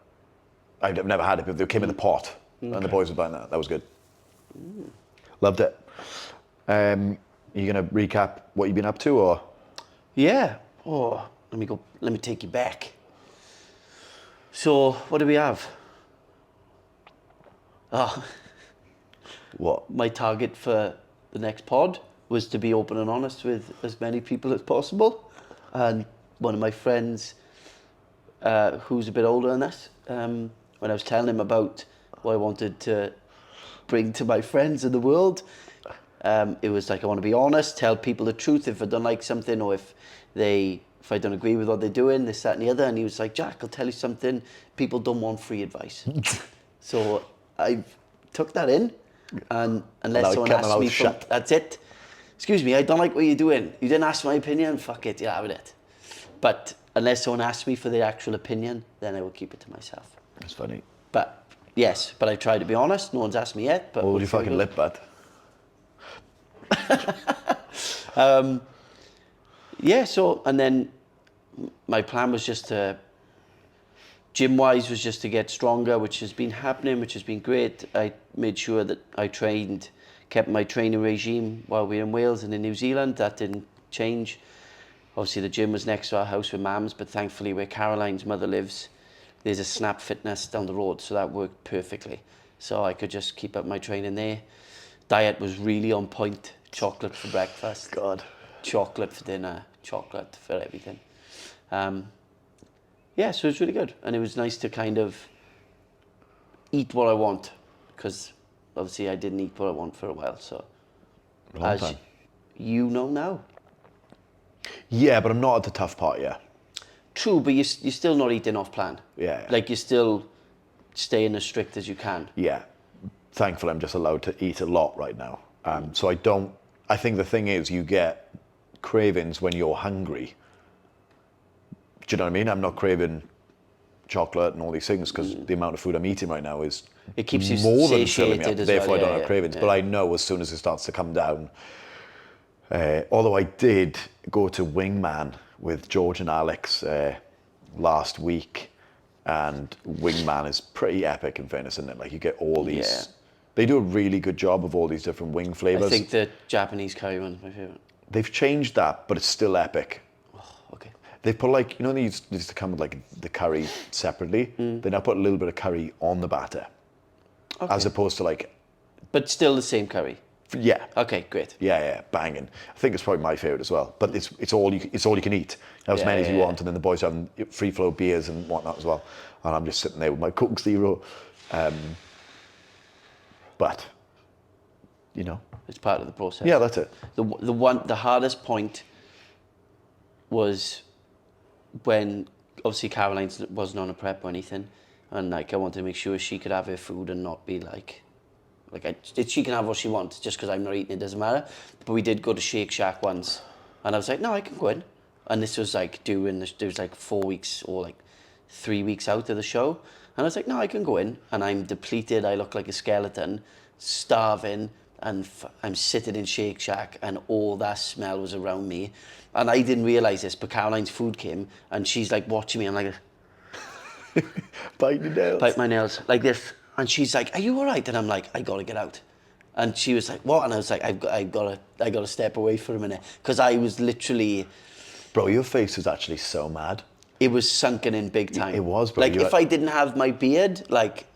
I've never had it, but they came in the pot, and the boys were buying that. That was good. Loved it. You gonna recap what you've been up to, or? Yeah. Oh, let me take you back. So, what do we have? Oh, What? my target for the next pod was to be open and honest with as many people as possible. And one of my friends, who's a bit older than us, when I was telling him about what I wanted to bring to my friends in the world, it was like, I want to be honest, tell people the truth if I don't like something, or if I don't agree with what they're doing, this, that and the other. And he was like, Jack, I'll tell you something, people don't want free advice. So I took that in, and unless Now someone kept my asks mouth me, shut. that's it. Excuse me, I don't like what you're doing. You didn't ask my opinion, fuck it, you're having it. But unless someone asks me for their actual opinion, then I will keep it to myself. That's funny. But yes, but I've tried to be honest. No one's asked me yet. But What would you hopefully I fucking will. lip at? Yeah, so, and then my plan was just to, gym-wise, was just to get stronger, which has been happening, which has been great. I made sure that I kept my training regime while we were in Wales and in New Zealand. That didn't change. Obviously, the gym was next to our house with Mams, but thankfully where Caroline's mother lives, there's a Snap Fitness down the road, so that worked perfectly. So I could just keep up my training there. Diet was really on point. Chocolate for breakfast. God. Chocolate for dinner. Chocolate for everything. Yeah, so it was really good. And it was nice to kind of eat what I want, because obviously I didn't eat what I want for a while. So Long time. you know now. Yeah, but I'm not at the tough part yet. True, but you're still not eating off plan. Yeah. Like you're still staying as strict as you can. Yeah. Thankfully, I'm just allowed to eat a lot right now. So I think the thing is, you get cravings when you're hungry. Do you know what I mean? I'm not craving chocolate and all these things because the amount of food I'm eating right now is It keeps you more than filling me up. satiated as Therefore, well. I don't Yeah, have yeah, cravings. yeah. But I know as soon as it starts to come down, although I did go to Wingman with George and Alex last week, and Wingman is pretty epic in fairness, isn't it? Like you get all these... Yeah. They do a really good job of all these different wing flavours. I think the Japanese curry one's my favourite. They've changed that, but it's still epic. Okay. They put like, you know, they used to come with like the curry separately. They now put a little bit of curry on the batter, as opposed to like, But still the same curry. yeah, Okay, great. yeah, banging. I think it's probably my favorite as well. But it's all you can eat. Have as Yeah, many as you yeah, want, and then the boys have free flow beers and whatnot as well. And I'm just sitting there with my Coke Zero. But you know, It's part of the process. yeah, that's it. The hardest point was when obviously Caroline wasn't on a prep or anything, and like I wanted to make sure she could have her food and not be like she can have what she wants just because I'm not eating, it doesn't matter. But we did go to Shake Shack once, and I was like, no, I can go in. And this was like there was like 4 weeks or like 3 weeks out of the show, and I was like, no, I can go in, and I'm depleted. I look like a skeleton, starving. And I'm sitting in Shake Shack and all that smell was around me. And I didn't realise this, but Caroline's food came and she's like watching me. I'm like, Bite your nails. bite my nails like this. And she's like, are you all right? And I'm like, I got to get out. And she was like, what? And I was like, I got to step away for a minute. Because I was literally, Bro, your face is actually so mad. it was sunken in big time. It was, bro. Like, You if I didn't have my beard, like,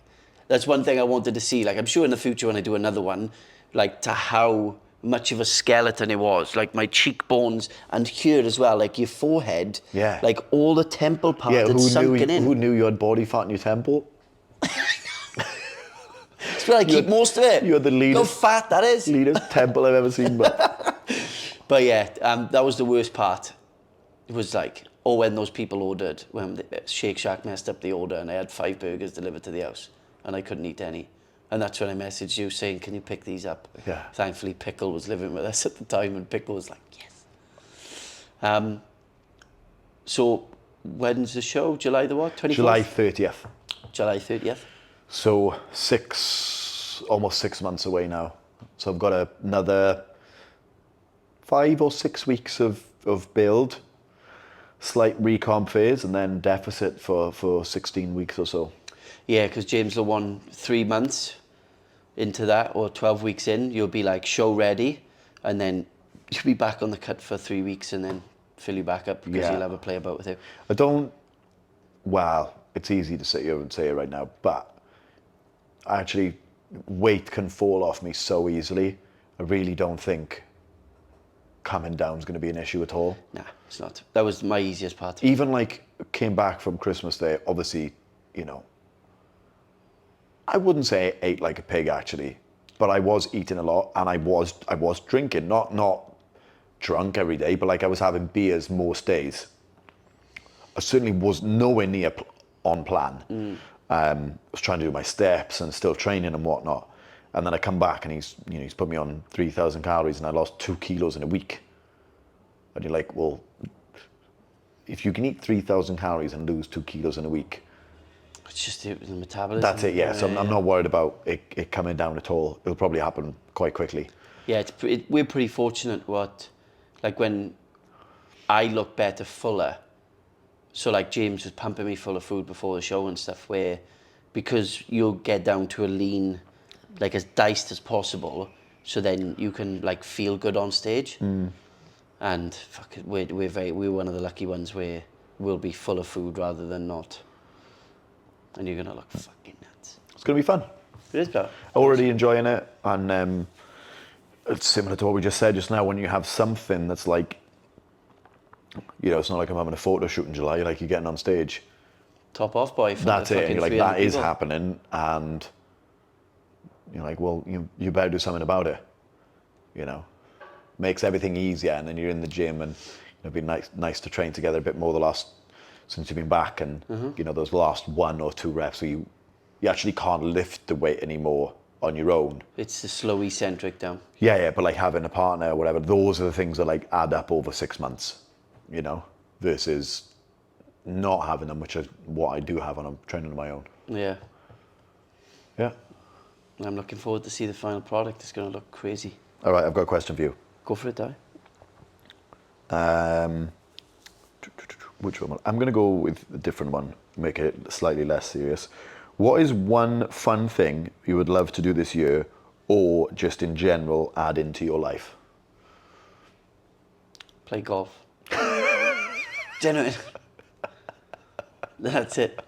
that's one thing I wanted to see. Like, I'm sure in the future when I do another one, like, to how much of a skeleton it was. Like, my cheekbones and here as well, like, your forehead. Yeah. Like, all the temple part Yeah, had sunken in. who knew you had body fat in your temple? It's where I keep most of it. You're the How leanest, fat that is. leanest temple I've ever seen, but But yeah, that was the worst part. It was like, when those people ordered, when Shake Shack messed up the order and I had 5 burgers delivered to the house and I couldn't eat any. And that's when I messaged you saying, can you pick these up? Yeah. Thankfully, Pickle was living with us at the time and Pickle was like, yes. So when's the show? July the what? 24th? July 30th. July 30th. So almost 6 months away now. So I've got another 5 or 6 weeks of build, slight recomp phase, and then deficit for 16 weeks or so. Yeah, because James will want 3 months into that, or 12 weeks in, you'll be like show ready, and then you'll be back on the cut for 3 weeks and then fill you back up because Yeah. you'll have a play about with you. Well, it's easy to sit here and say it right now, but actually weight can fall off me so easily. I really don't think coming down is going to be an issue at all. Nah, it's not. That was my easiest part. Even like came back from Christmas Day, obviously, you know, I wouldn't say I ate like a pig actually, but I was eating a lot and I was drinking, not drunk every day, but like I was having beers most days. I certainly was nowhere near on plan. I was trying to do my steps and still training and whatnot. And then I come back and he's put me on 3,000 calories and I lost 2 kilos in a week. And you're like, well, if you can eat 3,000 calories and lose 2 kilos in a week, It's just the metabolism. that's it, yeah. So I'm not worried about it coming down at all. It'll probably happen quite quickly. Yeah, we're pretty fortunate when I look better fuller. So like James was pumping me full of food before the show and stuff where, because you'll get down to a lean, like as diced as possible, so then you can like feel good on stage. And fuck it, we're one of the lucky ones where we'll be full of food rather than not. And you're gonna look fucking nuts. It's going to be fun. It is, bro. Already enjoying it, and it's similar to what we just said just now. When you have something that's like, you know, it's not like I'm having a photo shoot in July. Like you're getting on stage. Top off, boy. For That's the it. fucking And you're like, 300 that is people. happening, and you're like, well, you better do something about it. You know, makes everything easier, and then you're in the gym, and it'd be nice to train together a bit more since you've been back, and you know, those last 1 or 2 reps where you actually can't lift the weight anymore on your own. It's the slow eccentric down. Yeah, but like having a partner or whatever, those are the things that like add up over 6 months, you know, versus not having them, which is what I do have when I'm training on my own. Yeah. Yeah. I'm looking forward to see the final product. It's going to look crazy. All right, I've got a question for you. Go for it, Di. Which one? I'm going to go with a different one, make it slightly less serious. What is one fun thing you would love to do this year, or just in general add into your life? Play golf. Genuine. That's it.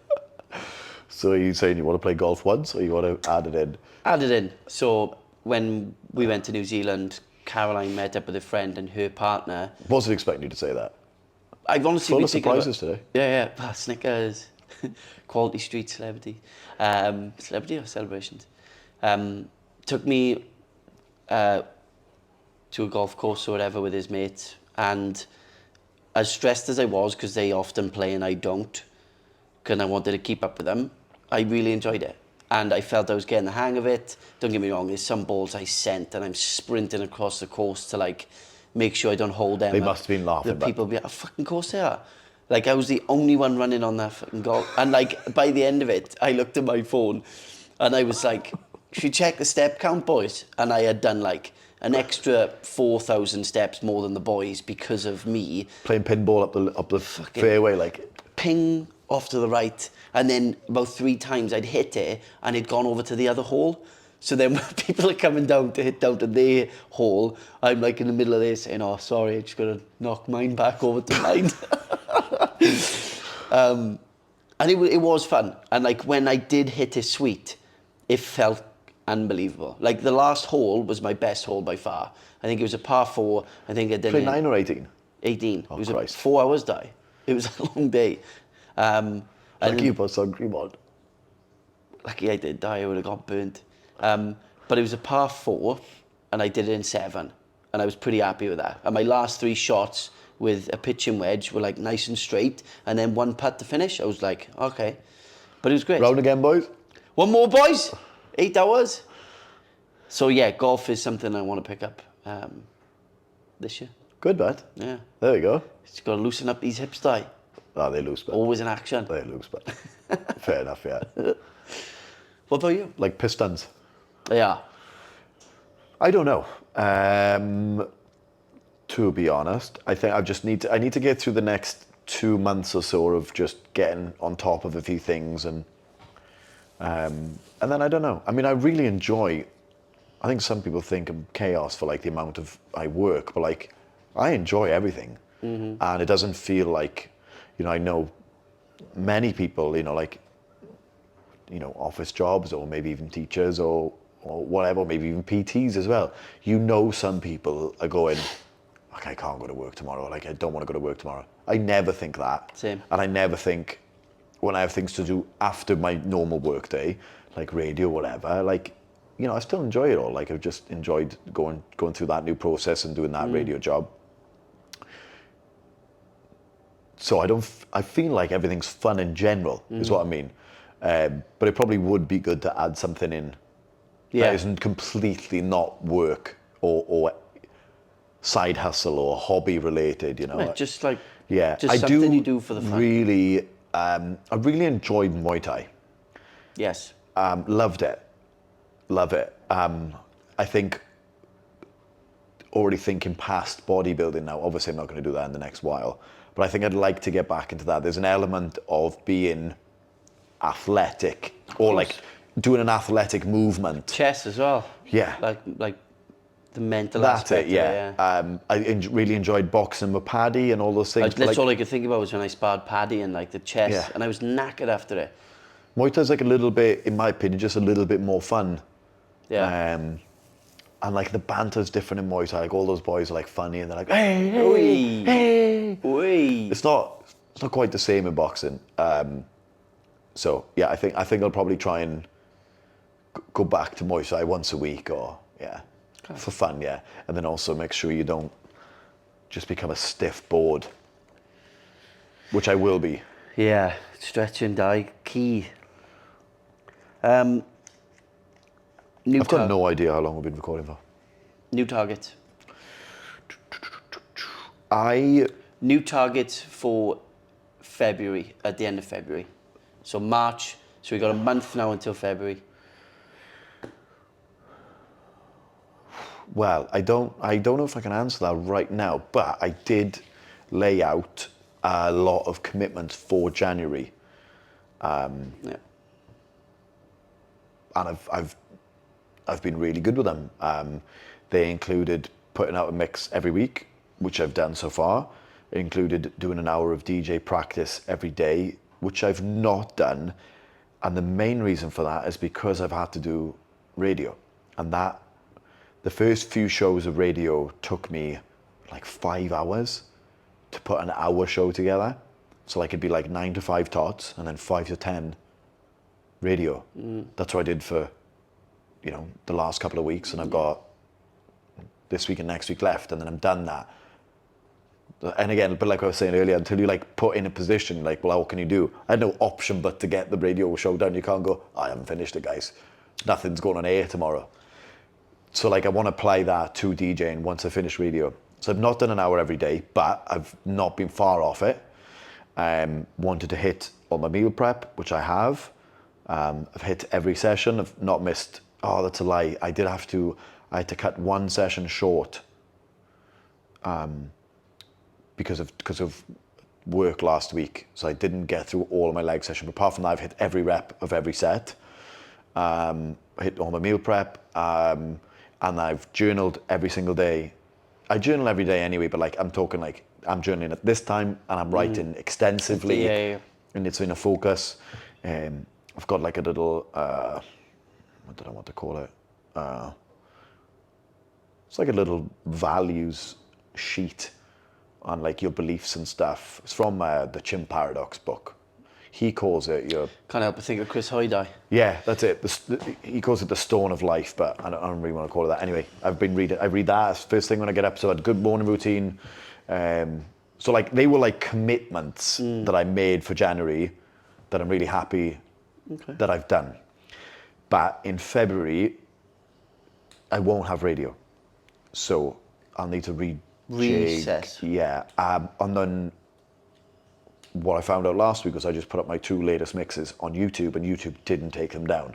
So are you saying you want to play golf once, or you want to add it in? Add it in. So when we went to New Zealand, Caroline met up with a friend and her partner. Wasn't expecting you to say that. I've honestly Full been of thinking surprises about, today. Yeah. Ah, Snickers, Quality Street celebrity, celebrity or celebrations. Took me to a golf course or whatever with his mates, and as stressed as I was because they often play and I don't, because I wanted to keep up with them, I really enjoyed it. And I felt I was getting the hang of it. Don't get me wrong, there's some balls I sent and I'm sprinting across the course to like make sure I don't hold them. They must have been laughing, The but- people be like, oh, fucking course they are. Like I was the only one running on that fucking golf. And like by the end of it, I looked at my phone and I was like, should we check the step count, boys? And I had done like an extra 4,000 steps more than the boys because of me. Playing pinball up the fairway, like. Ping off to the right, and then about 3 times I'd hit it and it'd gone over to the other hole. So then when people are coming down to hit down to their hole, I'm like in the middle of this saying, oh, sorry, I just got to knock mine back over to mine. And it was fun. And like when I did hit a sweet, it felt unbelievable. Like the last hole was my best hole by far. I think it was a par 4. I think I did Play 9 or 18? 18. Oh, it was Christ. a 4 hours die. It was a long day. Like you put some cream on. Lucky I did die, I would have got burnt. But it was a par 4, and I did it in 7. And I was pretty happy with that. And my last 3 shots with a pitching wedge were like nice and straight, and then 1 putt to finish. I was like, okay. But it was great. Round again, boys. One more, boys. 8 hours. So yeah, golf is something I want to pick up this year. Good, bet. Yeah. There we go. Just got to loosen up these hips, die. Oh, they lose, bet. Always in action. They lose, bet. Fair enough, yeah. What about you? Like pistons. Yeah. I don't know. To be honest, I think I need to get through the next 2 months or so of just getting on top of a few things, and then I don't know. I mean, I really enjoy. I think some people think I'm chaos for like the amount of I work, but like I enjoy everything, and it doesn't feel like, I know many people, like, office jobs or maybe even teachers or whatever, maybe even PTs as well. Some people are going, okay, I can't go to work tomorrow. Like, I don't want to go to work tomorrow. I never think that. Same. And I never think when I have things to do after my normal work day, like radio, whatever, like, I still enjoy it all. Like, I've just enjoyed going through that new process and doing that radio job. So I feel like everything's fun in general, is what I mean. But it probably would be good to add something in that isn't completely not work or side hustle or hobby related, Yeah, just like just something you do for the fun. Really, I really enjoyed Muay Thai. Yes. Loved it. Love it. I think already thinking past bodybuilding now. Obviously, I'm not going to do that in the next while, but I think I'd like to get back into that. There's an element of being athletic or like doing an athletic movement. Chess as well. Yeah. Like the mental That's aspect it, yeah. of it, I really enjoyed boxing with Paddy and all those things. That's all I could think about was when I sparred Paddy and like the chess, Yeah. and I was knackered after it. Muay Thai's like a little bit, in my opinion, just a little bit more fun. Yeah. And like the banter's different in Muay Thai. Like all those boys are like funny and they're like, hey, hey, Oi. hey. Oi. It's not quite the same in boxing. So yeah, I think I'll probably try and go back to Muay Thai once a week or for fun, yeah. And then also make sure you don't just become a stiff board, which I will be. Yeah, stretch and die, key. New I've got no idea how long we've been recording for. New targets. New targets for February, at the end of February. So March, so we got a month now until February. Well, I don't know if I can answer that right now, but I did lay out a lot of commitments for January. Yeah. And I've been really good with them. They included putting out a mix every week, which I've done so far. It included doing an hour of DJ practice every day, which I've not done. And the main reason for that is because I've had to do radio. And that, the first few shows of radio took me like 5 hours to put an hour show together. So like it'd be like 9 to 5 tots and then 5 to 10 radio. That's what I did for, the last couple of weeks, and I've got this week and next week left, and then I'm done that. And again, but like I was saying earlier, until you like put in a position, like, well, what can you do? I had no option but to get the radio show done. You can't go, I haven't finished it, guys. Nothing's going on air tomorrow. So like I want to apply that to DJing once I finish radio. So I've not done an hour every day, but I've not been far off it. Wanted to hit on my meal prep, which I have. I've hit every session. I've not missed. Oh, that's a lie. I had to cut one session short because of work last week. So I didn't get through all of my leg session. But apart from that, I've hit every rep of every set. I hit all my meal prep, and I've journaled every single day. I journal every day anyway, but like I'm talking like I'm journaling at this time and I'm writing extensively, Yeah. and it's in a focus. I've got like a little, what did I want to call it? It's like a little values sheet on like your beliefs and stuff. It's from the Chimp Paradox book. He calls it your... Can't help but think of Chris Hoydie. Yeah, that's it. He calls it the Stone of Life, but I don't really want to call it that. Anyway, I read that first thing when I get up. So I had a good morning routine. So like they were like commitments that I made for January that I'm really happy that I've done. But in February, I won't have radio. So I'll need to Reassess. Yeah. And then what I found out last week was I just put up my 2 latest mixes on YouTube and YouTube didn't take them down.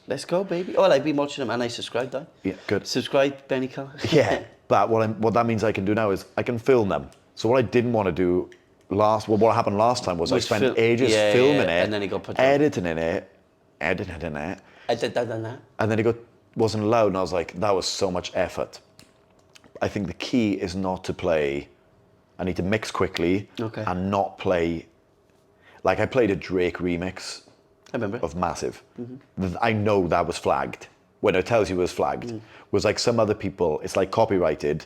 Let's go, baby. Oh, I've been watching them and I subscribed, though. Yeah, good. Subscribe, Benny Carr. Yeah, but what that means I can do now is I can film them. So what I didn't want to do what happened last time was I spent ages filming it, and then it got put down. editing it, and then it wasn't allowed, and I was like, that was so much effort. I think the key is not to play. I need to mix quickly and not play. Like I played a Drake remix. I remember. Of Massive. I know that was flagged. When it tells you it was flagged, was like some other people. It's like copyrighted,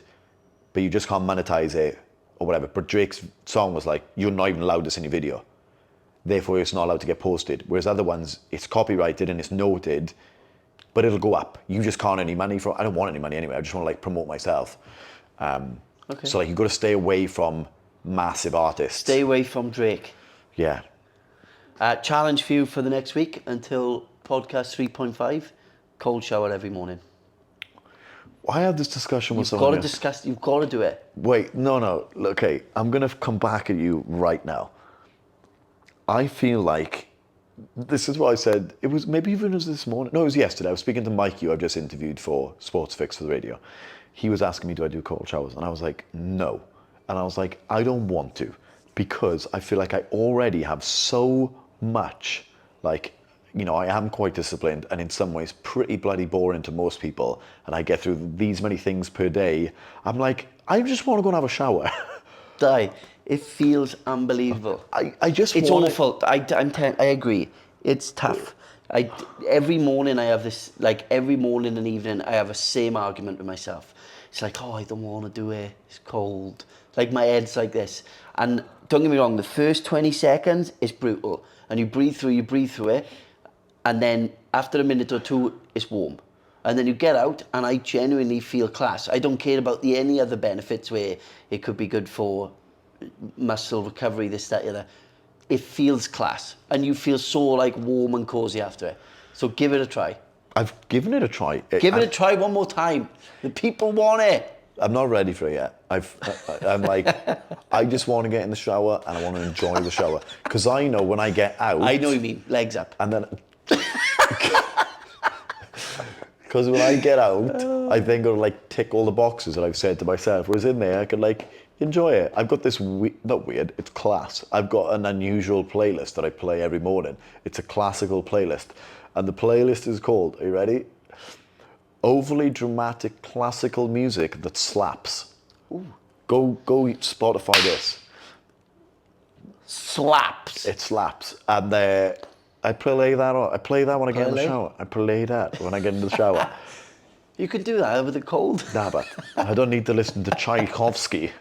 but you just can't monetize it or whatever. But Drake's song was like, you're not even allowed this in your video. Therefore, it's not allowed to get posted. Whereas other ones, it's copyrighted and it's noted, but it'll go up. You just can't earn any money from. I don't want any money anyway. I just want to like promote myself. So like you've got to stay away from massive artists. Stay away from Drake. Yeah. Challenge for you for the next week until podcast 3.5. Cold shower every morning. I had this discussion with someone. You've got to do it. Wait, no. Okay, I'm going to come back at you right now. I feel like, this is what I said, it was maybe even this morning. No, it was yesterday. I was speaking to Mikey, who I've just interviewed for Sports Fix for the radio. He was asking me, do I do cold showers? And I was like, no. And I was like, I don't want to, because I feel like I already have so much, like, you know, I am quite disciplined and in some ways pretty bloody boring to most people. And I get through these many things per day. I'm like, I just want to go and have a shower. It feels unbelievable. It's awful. I agree. It's tough. Every morning I have this, like every morning and evening I have a same argument with myself. It's like, oh, I don't want to do it. It's cold. Like my head's like this. And don't get me wrong, the first 20 seconds is brutal. And you breathe through it. And then after a minute or two, it's warm. And then you get out and I genuinely feel class. I don't care about any other benefits where it could be good for muscle recovery, this, that, the other. It feels class. And you feel so like warm and cozy after it. So give it a try. I've given it a try. Give it a try one more time. The people want it. I'm not ready for it yet. I'm like, I just want to get in the shower and I want to enjoy the shower. Because I know when I get out... I know what you mean, legs up. And then... Because when I get out, I then got to like tick all the boxes that I've said to myself. Whereas in there, I can like enjoy it. I've got this, not weird, it's class. I've got an unusual playlist that I play every morning. It's a classical playlist. And the playlist is called, are you ready? Overly dramatic classical music that slaps. Ooh. Go Spotify this. Slaps. It slaps. And I play that when I get in the shower. I play that when I get in the shower. You can do that over the cold. Nah, but I don't need to listen to Tchaikovsky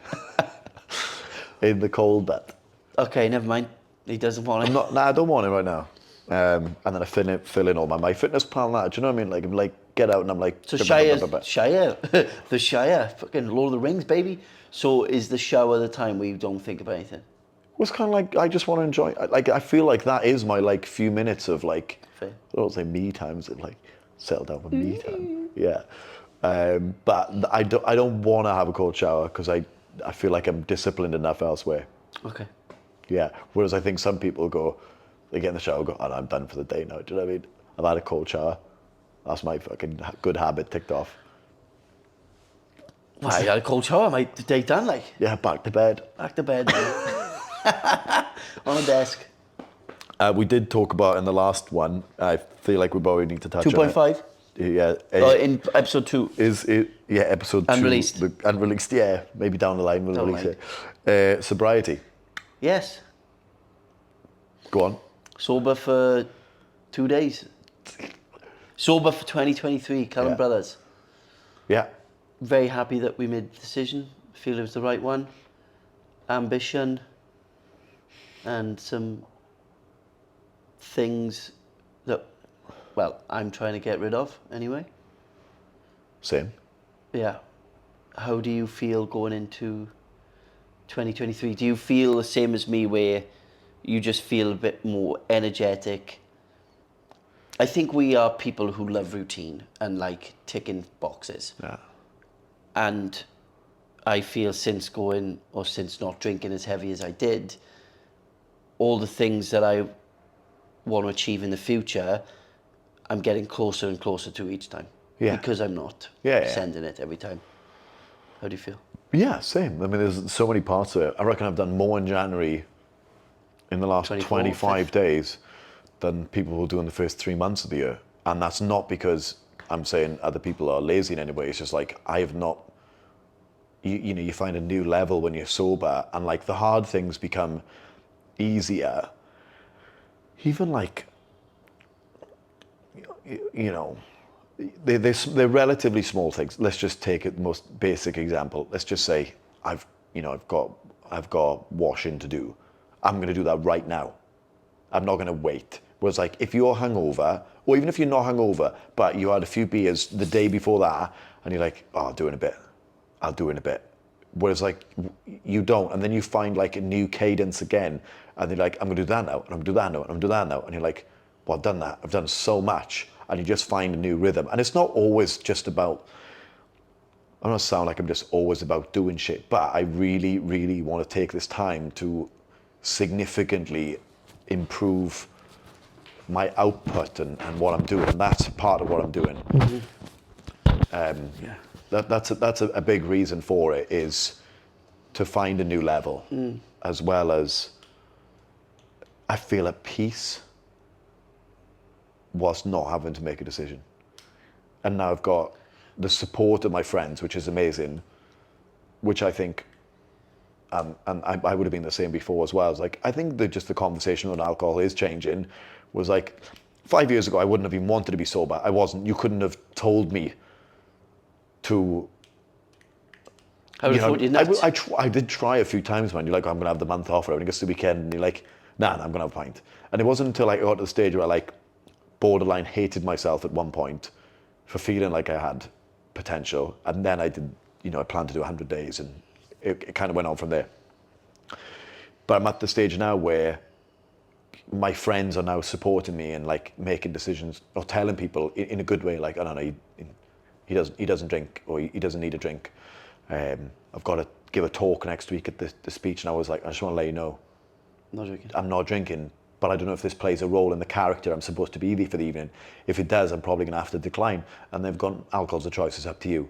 in the cold bed. Okay, never mind. He doesn't want it. I don't want it right now. And then I fill in all my fitness plan. That, do you know what I mean? Like I'm like get out and I'm like. So Shire, the Shire, fucking Lord of the Rings, baby. So is the shower the time where you don't think about anything? It was kind of like I just want to enjoy. Like I feel like that is my like few minutes of like. Fair. I don't say me times. It like settle down for me time. Yeah. But I don't want to have a cold shower because I feel like I'm disciplined enough elsewhere. Okay. Yeah. Whereas I think some people go, they get in the shower, go, oh, I'm done for the day now. Do you know what I mean? I've had a cold shower. That's my fucking good habit ticked off. Well, I had a cold shower, mate. The day done, like. Yeah, back to bed. Back to bed. On a desk. We did talk about in the last one. I feel like we probably need to touch on it. 2.5? Yeah. In episode 2. Is it? Yeah, episode 2. Unreleased. Unreleased. Yeah, maybe down the line we'll Down the release it. Sobriety. Yes. Go on. Sober for 2 days. Sober for 2023, Cullen Yeah. Brothers. Yeah. Very happy that we made the decision. Feel it was the right one. Ambition and some things that, well, I'm trying to get rid of anyway. Same. Yeah. How do you feel going into 2023? Do you feel the same as me where you just feel a bit more energetic? I think we are people who love routine and like ticking boxes. Yeah. And I feel since not drinking as heavy as I did, all the things that I want to achieve in the future, I'm getting closer and closer to each time. Yeah. Because I'm not Yeah. sending it every time. How do you feel? Yeah, same. I mean, there's so many parts of it. I reckon I've done more in January in the last 24, 25 days than people will do in the first 3 months of the year. And that's not because I'm saying other people are lazy in any way. It's just like I have not, you know, you find a new level when you're sober, and like the hard things become easier. Even like, you know, they're relatively small things. Let's just take the most basic example. Let's just say I've got washing to do. I'm going to do that right now. I'm not going to wait. Whereas like if you're hungover, or even if you're not hungover, but you had a few beers the day before that, and you're like, oh, I'll do it in a bit. I'll do it in a bit. Whereas like you don't, and then you find like a new cadence again, and you're like, I'm going to do that now, and I'm going to do that now, and I'm going to do that now, and you're like, well, I've done that. I've done so much. And you just find a new rhythm. And it's not always just about, I don't sound like I'm just always about doing shit, but I really, really want to take this time to significantly improve my output and what I'm doing. And that's part of what I'm doing. Yeah. That's a big reason for it, is to find a new level, as well as I feel at peace whilst not having to make a decision. And now I've got the support of my friends, which is amazing, which I think, and I would have been the same before as well. It's like, I think that just the conversation on alcohol is changing. Was like, 5 years ago, I wouldn't have even wanted to be sober. I wasn't. You couldn't have told me to. I would have thought you're nuts. I did try a few times, man. You're like, I'm going to have the month off, or I'm going to go to the weekend. And you're like, nah, I'm going to have a pint. And it wasn't until I got to the stage where I like borderline hated myself at one point for feeling like I had potential. And then I did, I planned to do 100 days, and it kind of went on from there. But I'm at the stage now where my friends are now supporting me and like making decisions or telling people in a good way, like, I don't know, he doesn't drink, or he doesn't need a drink. I've got to give a talk next week at the speech, and I was like, I just want to let you know, Not drinking. I'm not drinking, but I don't know if this plays a role in the character I'm supposed to be for the evening. If it does, I'm probably going to have to decline. And they've gone, alcohol's a choice, it's up to you.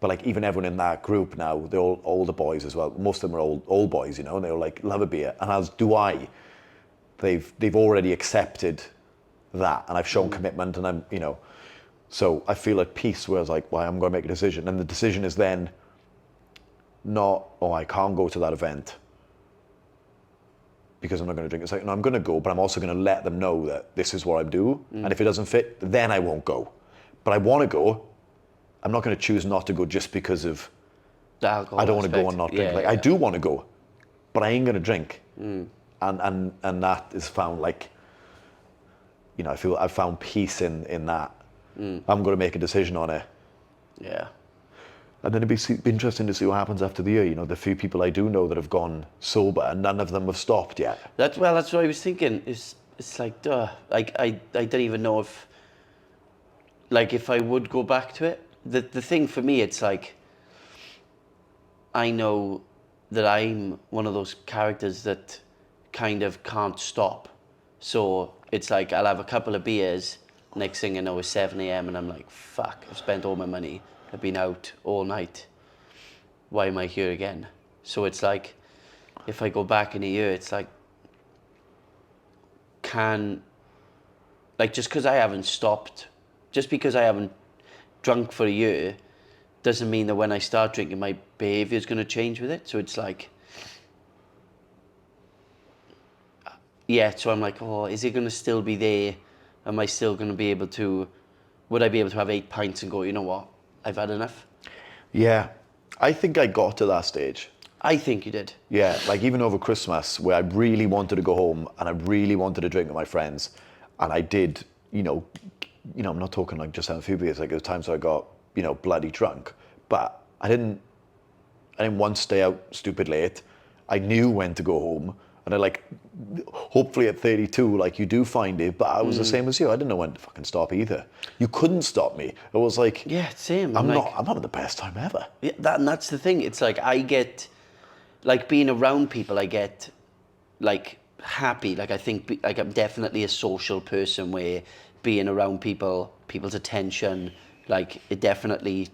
But like even everyone in that group now, they're all older boys as well. Most of them are old boys, and they all like love a beer, and as do I. They've already accepted that, and I've shown commitment, and I'm, so I feel at peace. Where I was like, well, I'm going to make a decision, and the decision is then not, oh, I can't go to that event because I'm not going to drink. It's like, no, I'm going to go, but I'm also going to let them know that this is what I do, and if it doesn't fit, then I won't go. But I want to go. I'm not going to choose not to go just because of The alcohol I don't want to go aspect. and not drink. Yeah, I do want to go, but I ain't going to drink. And that is found like, I feel I've found peace in that. I'm going to make a decision on it. Yeah. And then it'd be interesting to see what happens after the year. The few people I do know that have gone sober, and none of them have stopped yet. That's what I was thinking. It's like, duh. Like I don't even know if I would go back to it. The thing for me, it's like, I know that I'm one of those characters that kind of can't stop. So it's like I'll have a couple of beers, next thing I know it's 7 a.m. and I'm like, fuck, I've spent all my money. I've been out all night. Why am I here again? So it's like, if I go back in a year, it's like, can, like, just because I haven't stopped, just because I haven't drunk for a year, doesn't mean that when I start drinking, my behaviour is going to change with it. So it's like, yeah, so I'm like, oh, is it going to still be there? Am I still going to be able to, would I be able to have 8 pints and go, you know what, I've had enough? Yeah. I think I got to that stage. I think you did. Yeah, like even over Christmas, where I really wanted to go home and I really wanted to drink with my friends, and I did, I'm not talking like just having a few beers. Like there was times where I got, bloody drunk, but I didn't once stay out stupid late. I knew when to go home, and I like, hopefully at 32, like you do find it. But I was the same as you. I didn't know when to fucking stop either. You couldn't stop me. It was like, Yeah, same. I'm like, having the best time ever. Yeah, and that's the thing. It's like I get, like being around people, I get like happy. Like I think like I'm definitely a social person where being around people's attention, like it definitely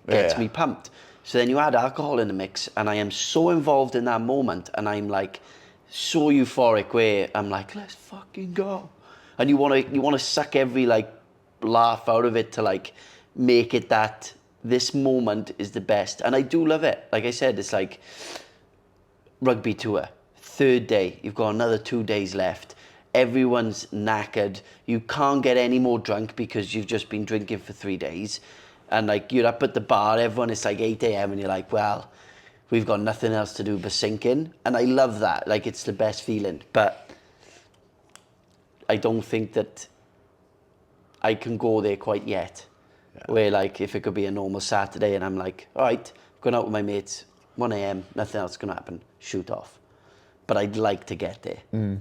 gets Yeah. me pumped. So then you add alcohol in the mix and I am so involved in that moment and I'm like so euphoric where I'm like, let's fucking go. And you wanna suck every like laugh out of it to like make it that this moment is the best. And I do love it. Like I said, it's like rugby tour. 3rd day, you've got another 2 days left. Everyone's knackered. You can't get any more drunk because you've just been drinking for 3 days. And like you're up at the bar, everyone, it's like 8 a.m. and you're like, well, we've got nothing else to do but sink in. And I love that. Like it's the best feeling. But I don't think that I can go there quite yet. Yeah. Where like if it could be a normal Saturday and I'm like, all right, going out with my mates, 1 a.m., nothing else can happen, shoot off. But I'd like to get there.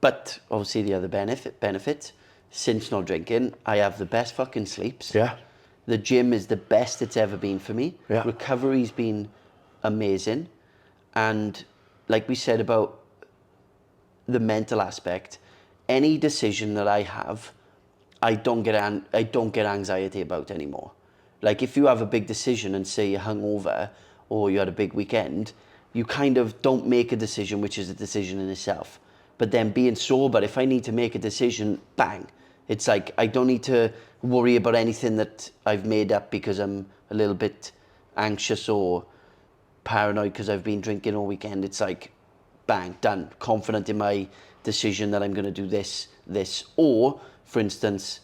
But obviously the other benefit, since not drinking, I have the best fucking sleeps. Yeah. The gym is the best it's ever been for me. Yeah. Recovery's been amazing. And like we said about the mental aspect, any decision that I have, I don't get anxiety about anymore. Like if you have a big decision and say you're hungover or you had a big weekend, you kind of don't make a decision, which is a decision in itself. But then being sober, if I need to make a decision, bang. It's like I don't need to worry about anything that I've made up because I'm a little bit anxious or paranoid because I've been drinking all weekend. It's like, bang, done. Confident in my decision that I'm going to do this. Or, for instance,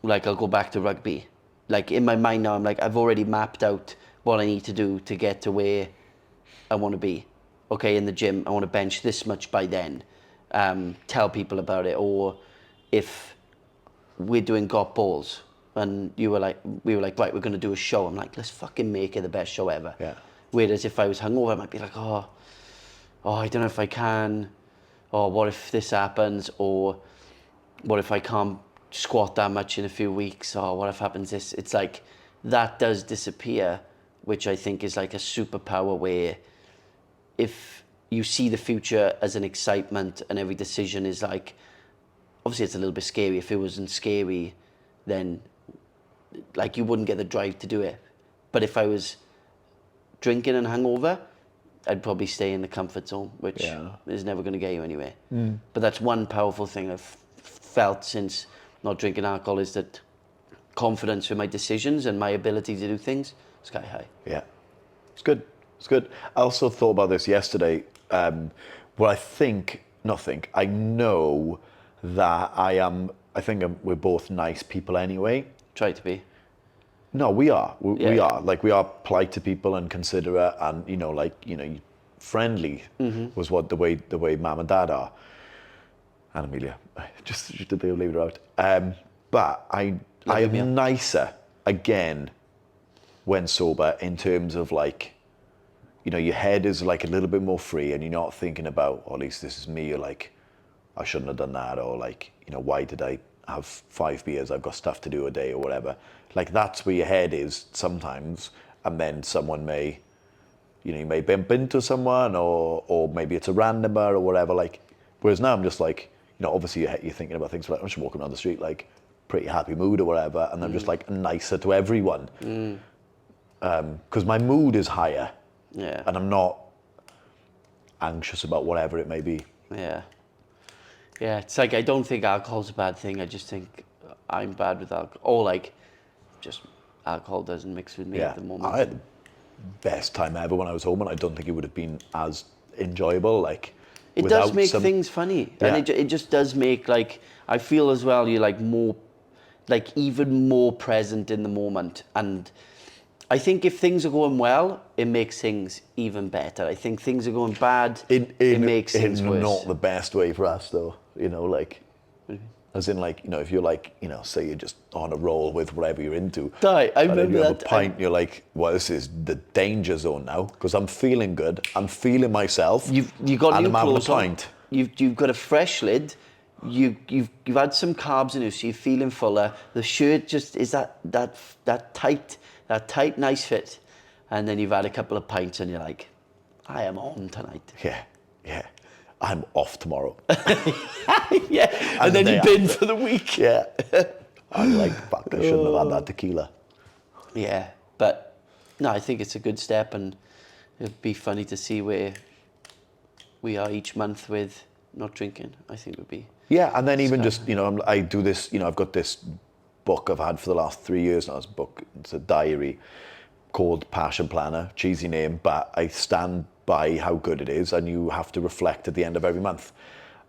like I'll go back to rugby. Like in my mind now, I'm like, I've already mapped out what I need to do to get to where I want to be. Okay, in the gym, I want to bench this much by then. Tell people about it. Or if we're doing got balls and we were like, right, we're going to do a show. I'm like, let's fucking make it the best show ever. Yeah. Whereas if I was hungover, I might be like, oh, I don't know if I can. Or what if this happens? Or what if I can't squat that much in a few weeks? Or what if happens this? It's like, that does disappear, which I think is like a superpower where if you see the future as an excitement and every decision is like, obviously it's a little bit scary. If it wasn't scary, then like you wouldn't get the drive to do it. But if I was drinking and hungover, I'd probably stay in the comfort zone, which is never going to get you anywhere. But that's one powerful thing I've felt since not drinking alcohol is that confidence in my decisions and my ability to do things, sky high. Yeah, it's good. It's good. I also thought about this yesterday. I know that we're both nice people anyway. Try to be. No, we are. We are. Like, we are polite to people and considerate and, friendly was what the way mum and dad are. And Amelia, just did they leave her out? But I am nicer, again, when sober in terms of like, your head is like a little bit more free and you're not thinking about, at least this is me, you're like, I shouldn't have done that, or like, why did I have 5 beers? I've got stuff to do a day or whatever. Like that's where your head is sometimes, and then someone may, you may bump into someone, or maybe it's a randomer or whatever. Like, whereas now I'm just like, obviously you're thinking about things like I'm just walking down the street like pretty happy mood or whatever, and I'm just like nicer to everyone because my mood is higher. And I'm not anxious about whatever it may be. Yeah. Yeah, it's like I don't think alcohol's a bad thing. I just think I'm bad with alcohol. Or like, just alcohol doesn't mix with me Yeah, at the moment. I had the best time ever when I was home, and I don't think it would have been as enjoyable. Like, It without does make some, things funny, Yeah. and it just does make like I feel as well. You're like more, like even more present in the moment, and I think if things are going well, it makes things even better. I think things are going bad, it makes things in worse. not the best way for us, though. You know, like, as in, like, you know, if you're like, you know, say you're just on a roll with whatever you're into, Right, I and then remember you have that. a pint, you're like, well, this is the danger zone now because I'm feeling good, I'm feeling myself, You got and new I'm having a clothes on. pint. You've got a fresh lid. You've had some carbs in you, so you're feeling fuller. The shirt just is that tight, nice fit, and then you've had a couple of pints, and you're like, I am on tonight. Yeah, yeah. I'm off tomorrow. Yeah, and the then you day bin after. for the week. Yeah. I'm like, fuck, I shouldn't have had that tequila. Yeah, but no, I think it's a good step, and it'd be funny to see where we are each month with not drinking. I think it would be. Yeah, and then even just, you know, I do this, you know, I've got this book I've had for the last 3 years now. It's a diary called Passion Planner, cheesy name, but I stand by how good it is, and you have to reflect at the end of every month.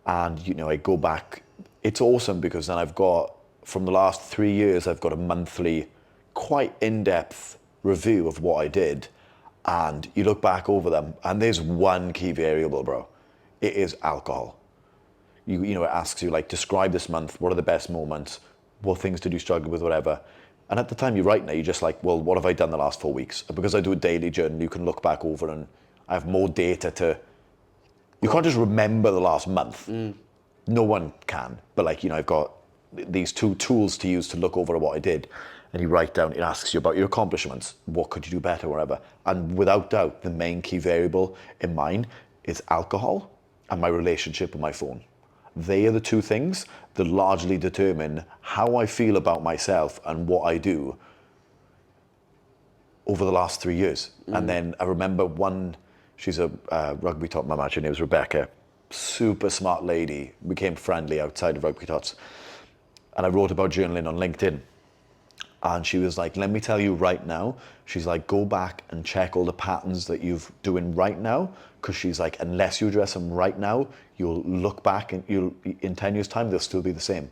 And, you know, I go back, it's awesome because then I've got, from the last 3 years, I've got a monthly, quite in-depth review of what I did. And you look back over them, and there's one key variable, bro. It is alcohol. You know, it asks you, like, describe this month. What are the best moments? What things did you struggle with, whatever? And at the time you write now, you're just like, well, what have I done the last 4 weeks? And because I do a daily journal, you can look back over and I have more data to... You can't just remember the last month. No one can. But, like, you know, I've got these 2 tools to use to look over what I did. And you write down, it asks you about your accomplishments. What could you do better, whatever. And without doubt, the main key variable in mine is alcohol and my relationship with my phone. They are the 2 things that largely determine how I feel about myself and what I do over the last 3 years. And then I remember one, she's a rugby top mum, actually, her name was Rebecca. Super smart lady, became friendly outside of rugby tots. And I wrote about journaling on LinkedIn. And she was like, let me tell you right now, she's like, go back and check all the patterns that you're doing right now. Because she's like, unless you address them right now, you'll look back and in 10 years' time, they'll still be the same.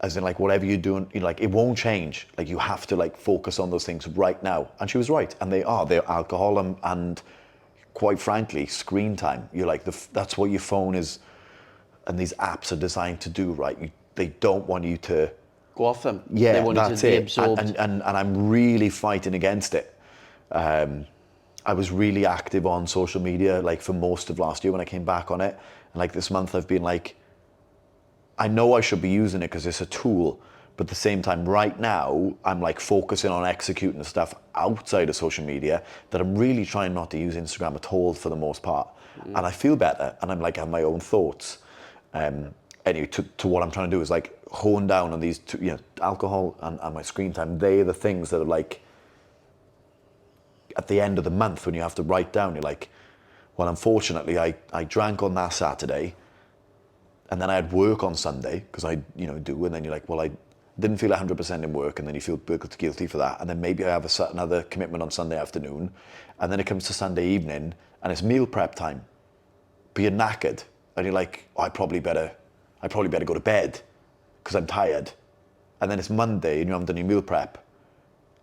As in, like, whatever you're doing, you know, like, it won't change. Like, you have to, like, focus on those things right now. And she was right. And they're alcohol and quite frankly, screen time. You're like, that's what your phone is, and these apps are designed to do, right? They don't want you to... Go off them. Yeah, they want that's you to be it. absorbed. And I'm really fighting against it. I was really active on social media, like, for most of last year when I came back on it. And, like, this month I've been like, I know I should be using it because it's a tool, but at the same time, right now, I'm, like, focusing on executing stuff outside of social media that I'm really trying not to use Instagram at all for the most part. And I feel better, and I'm, like, have my own thoughts. Anyway, to what I'm trying to do is, like, hone down on these 2, you know, alcohol and my screen time. They are the things that are, like, at the end of the month when you have to write down, you're like, well, unfortunately, I drank on that Saturday, and then I had work on Sunday, because I, you know, do, and then you're like, well, I didn't feel 100% in work, and then you feel guilty for that, and then maybe I have another commitment on Sunday afternoon, and then it comes to Sunday evening, and it's meal prep time, but you're knackered, and you're like, oh, I probably better go to bed, because I'm tired, and then it's Monday, and you haven't done your meal prep,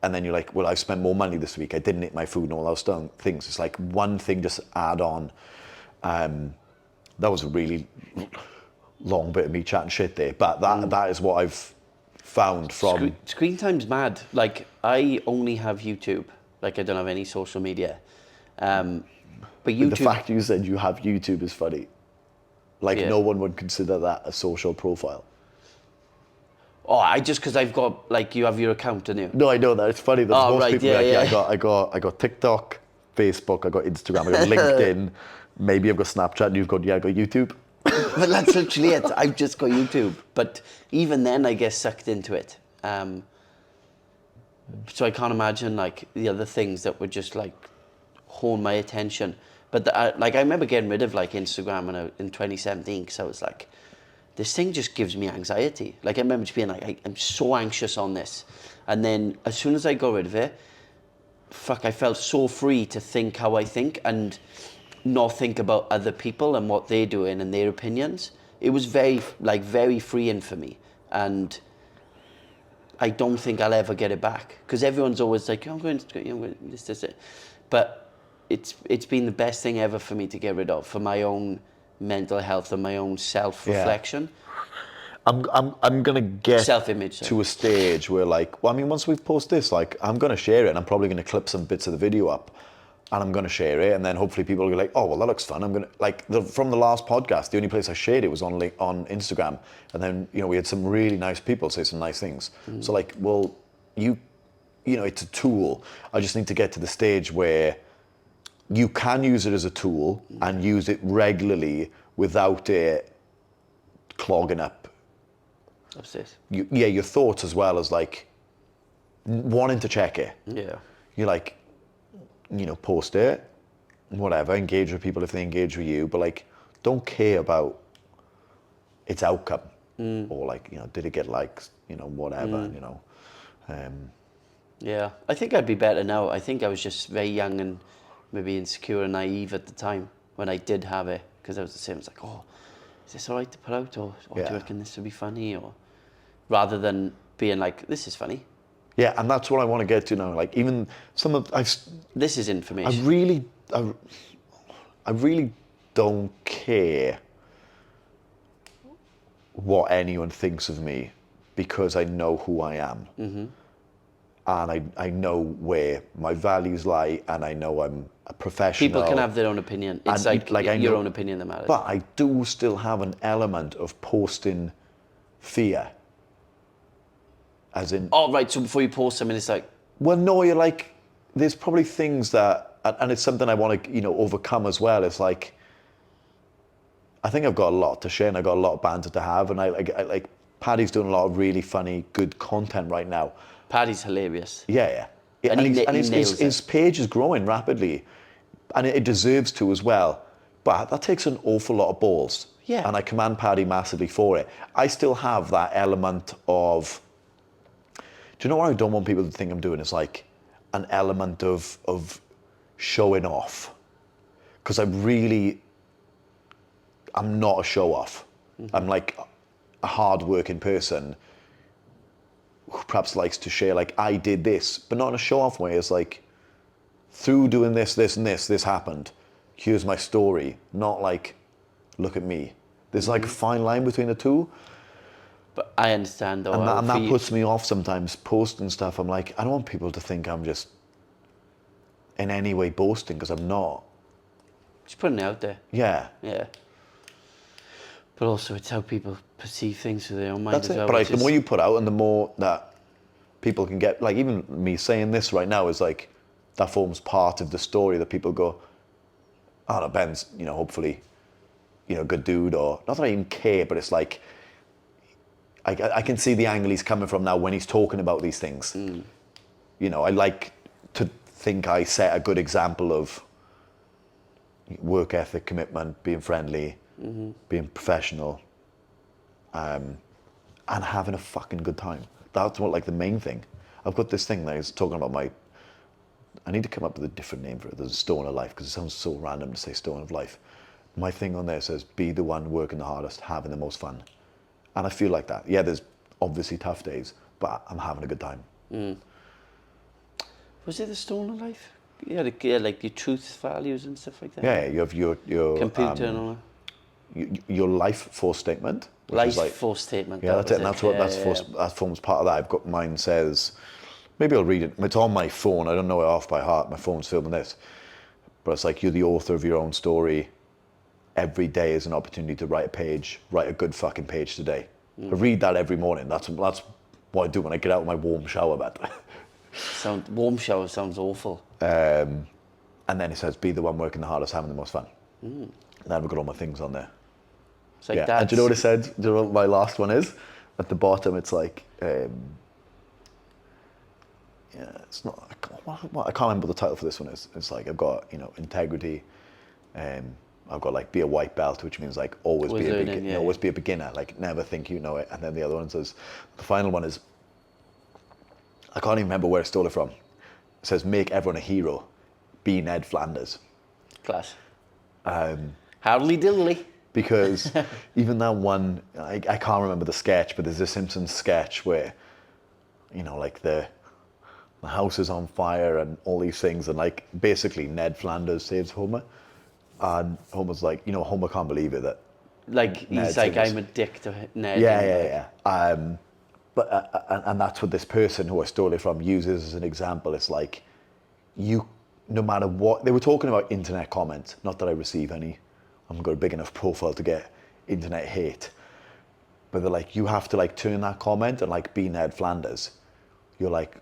and then you're like, well, I've spent more money this week, I didn't eat my food and all those things. It's like one thing just add on. That was a really long bit of me chatting shit there, but that is what I've found from... Screen time's mad. Like, I only have YouTube. Like, I don't have any social media. But YouTube... The fact you said you have YouTube is funny. Like, Yeah. no one would consider that a social profile. Oh, because I've got, like, you have your account, don't you? No, I know that. It's funny that Oh, most right, people yeah, are like, yeah. I got TikTok, Facebook, I got Instagram, I got LinkedIn, maybe I've got Snapchat, and I got YouTube. But that's literally it. I've just got YouTube. But even then, I get sucked into it. So I can't imagine, like, the other things that would just, like, hone my attention. But like I remember getting rid of like Instagram in 2017 because I was like, this thing just gives me anxiety. Like I remember just being like, I'm so anxious on this, and then as soon as I got rid of it, fuck, I felt so free to think how I think and not think about other people and what they're doing and their opinions. It was very freeing for me, and I don't think I'll ever get it back because everyone's always like, I'm going to this, it. But it's been the best thing ever for me to get rid of for my own mental health and my own self-reflection. I'm gonna get Self-image, sorry. to a stage where like, well, I mean, once we've posted this, like, I'm gonna share it, and I'm probably gonna clip some bits of the video up, and I'm gonna share it, and then hopefully people will be like, oh, well, that looks fun. I'm gonna like from the last podcast, the only place I shared it was on Instagram, and then we had some really nice people say some nice things. So like, well, you know, it's a tool. I just need to get to the stage where you can use it as a tool and use it regularly without it clogging up Upstairs. your thoughts, as well as like wanting to check it. Yeah. You like, post it, whatever, engage with people if they engage with you, but like, don't care about its outcome or like, did it get likes, whatever, Yeah, I think I'd be better now. I think I was just very young and maybe insecure and naive at the time when I did have it, because I was the same. It's like, oh, is this all right to put out, or do you reckon this would be funny, or rather than being like, this is funny. Yeah, and that's what I want to get to now. Like, even some of this is information. I really don't care what anyone thinks of me, because I know who I am. Mm-hmm. And I know where my values lie, and I know I'm a professional. People can have their own opinion. It's like your own opinion that matters. But I do still have an element of posting fear. As in... Oh, right, so before you post something, it's like... Well, no, you're like... There's probably things that... And it's something I want to, overcome as well. It's like... I think I've got a lot to share, and I've got a lot of banter to have, and I like... Paddy's doing a lot of really funny, good content right now. Paddy's hilarious. Yeah. And his page is growing rapidly, and it deserves to as well. But that takes an awful lot of balls. Yeah. And I commend Paddy massively for it. I still have that element of... Do you know what I don't want people to think I'm doing? It's like an element of showing off. Because I'm not a show off. Mm-hmm. I'm like a hard-working person who perhaps likes to share, like, I did this, but not in a show-off way. It's like, through doing this, this, and this happened. Here's my story. Not like, look at me. There's like a fine line between the two. But I understand, though. And that puts me off sometimes, posting stuff. I'm like, I don't want people to think I'm just in any way boasting, because I'm not. Just putting it out there. Yeah. Yeah. But also, it's how people perceive things through their own mind. That's as it. well. But like, the more you put out, and the more that people can get, like, even me saying this right now is like, that forms part of the story that people go, oh, no, Ben's, hopefully, good dude, or not that I even care, but it's like, I can see the angle he's coming from now when he's talking about these things. I like to think I set a good example of work ethic, commitment, being friendly, being professional, and having a fucking good time. That's what, like, the main thing. I've got this thing that I was talking about I need to come up with a different name for it. There's a stone of life, because it sounds so random to say stone of life. My thing on there says, be the one working the hardest, having the most fun. And I feel like that. Yeah, there's obviously tough days, but I'm having a good time. Was it the stone of life? Yeah, like your truth values and stuff like that. Yeah, you have your computer and all your life force statement. Life force statement. Yeah, that's it. And that forms part of that. I've got mine says, maybe I'll read it. It's on my phone. I don't know it off by heart. My phone's filming this, but it's like, you're the author of your own story. Every day is an opportunity to write a good fucking page today. I read that every morning. That's what I do when I get out of my warm shower bed. Warm shower sounds awful. And then it says, be the one working the hardest, having the most fun. And then I've got all my things on there. It's like And do you know what it said? Do you know what my last one is? At the bottom, it's like, it's not, I can't remember what the title for this one is. It's like, I've got, integrity, I've got like be a white belt, which means like always be a learning, yeah. always be a beginner, like never think you know it. And then the other one says, the final one is, I can't even remember where I stole it from. It says, make everyone a hero, be Ned Flanders. Class. Howdly diddly. Because even that one, I can't remember the sketch, but there's a Simpsons sketch where, you know, like the house is on fire and all these things, and like basically Ned Flanders saves Homer, and Homer's like, you know, Homer can't believe it that. Like Ned he's like, saves- I'm a dick to Ned. Yeah. But and that's what this person who I stole it from uses as an example. It's like, you, no matter what, they were talking about internet comments. Not that I receive any. I haven't got a big enough profile to get internet hate. But they're like, you have to like turn that comment and like be Ned Flanders. You're like,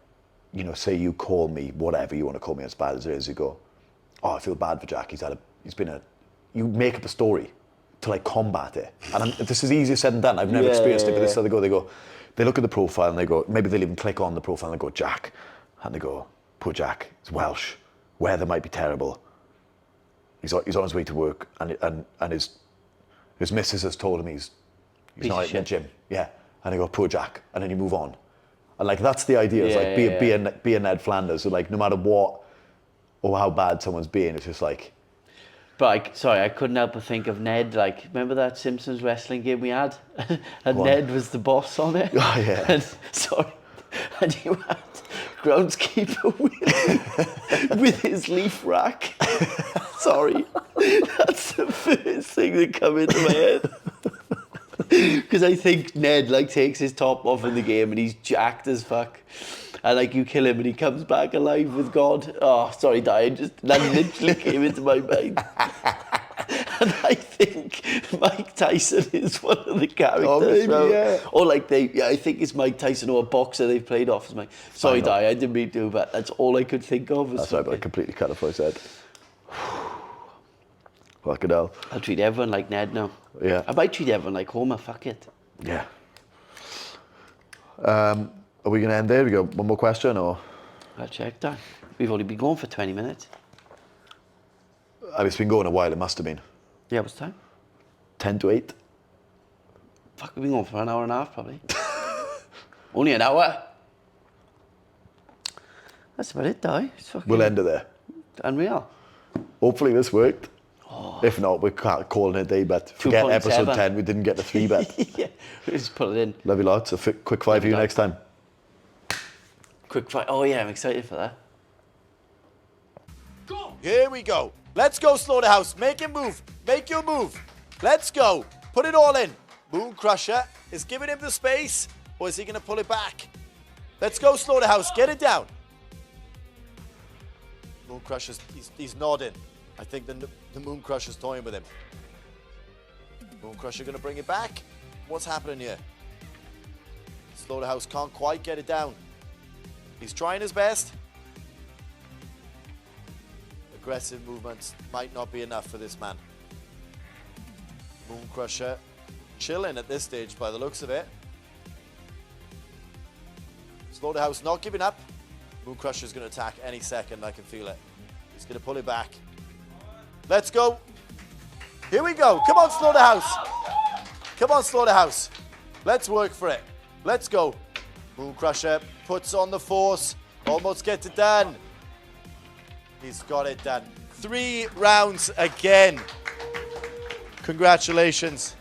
you know, say you call me whatever you want to call me, as bad as it is. You go, oh, I feel bad for Jack. You make up a story to like combat it. And this is easier said than done. I've never experienced it, but this is how they look at the profile and they go, maybe they'll even click on the profile and they go, Jack. And they go, poor Jack, he's Welsh. Weather might be terrible. He's on his way to work and his missus has told him he's Piece not of in the shit. gym. Yeah. And they go, poor Jack. And then you move on. And like, that's the idea. It's like, be a Ned Flanders. So like, no matter what or how bad someone's being, it's just like, But I couldn't help but think of Ned. Like, remember that Simpsons wrestling game we had? And What? Ned was the boss on it. Oh, yeah. And you had groundskeeper with his leaf rack. Sorry, that's the first thing that come into my head. Because I think Ned like takes his top off in the game and he's jacked as fuck. And like you kill him and he comes back alive with God. Oh, sorry, Diane, that literally came into my mind. And I think Mike Tyson is one of the characters. Oh, maybe, yeah. Or like I think it's Mike Tyson or a boxer they've played off as Mike. Sorry, Di, I didn't mean to, but that's all I could think of. that's right, but I completely cut off what I said. Fucking hell. I'll treat everyone like Ned now. Yeah. I might treat everyone like Homer, fuck it. Yeah. Are we going to end there? We got one more question, or? I'll check that. We've only been going for 20 minutes. It's been going a while, it must have been. Yeah, what's the time? 10 to 8. Fuck, we've been going for an hour and a half, probably. Only an hour. That's about it, Di. It's fucking We'll end it there. unreal. Hopefully this worked. If not, we can't call it a day, but forget 2.7. episode 10, we didn't get the 3 bet. Yeah, we'll just put it in. Love you lots. A quick 5 for you next time. Quick fight. Oh yeah, I'm excited for that. Here we go. Let's go, Slaughterhouse. Make him move. Make your move. Let's go. Put it all in. Moon Crusher is giving him the space, or is he going to pull it back? Let's go, Slaughterhouse. Get it down. Moon Crusher's, he's nodding. I think the Moon Crusher's toying with him. Moon Crusher going to bring it back. What's happening here? Slaughterhouse can't quite get it down. He's trying his best. Aggressive movements might not be enough for this man. Moon Crusher chilling at this stage by the looks of it. Slaughterhouse not giving up. Moon Crusher's going to attack any second, I can feel it. He's going to pull it back. Let's go. Here we go. Come on, Slaughterhouse. Come on, Slaughterhouse. Let's work for it. Let's go. Moon Crusher puts on the force. Almost gets it done. He's got it done. 3 rounds again. Congratulations.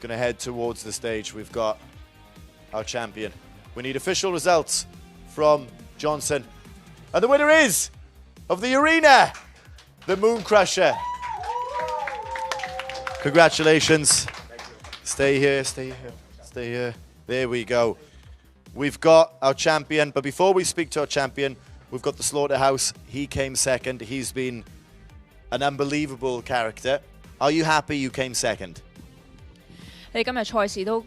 Gonna head towards the stage. We've got our champion. We need official results from Johnson. And the winner is, of the arena, the Moon Crusher. Congratulations. Stay here, stay here, stay here. There we go. We've got our champion, but before we speak to our champion, we've got the Slaughterhouse. He came second. He's been an unbelievable character. Are you happy you came second? 你今日賽事都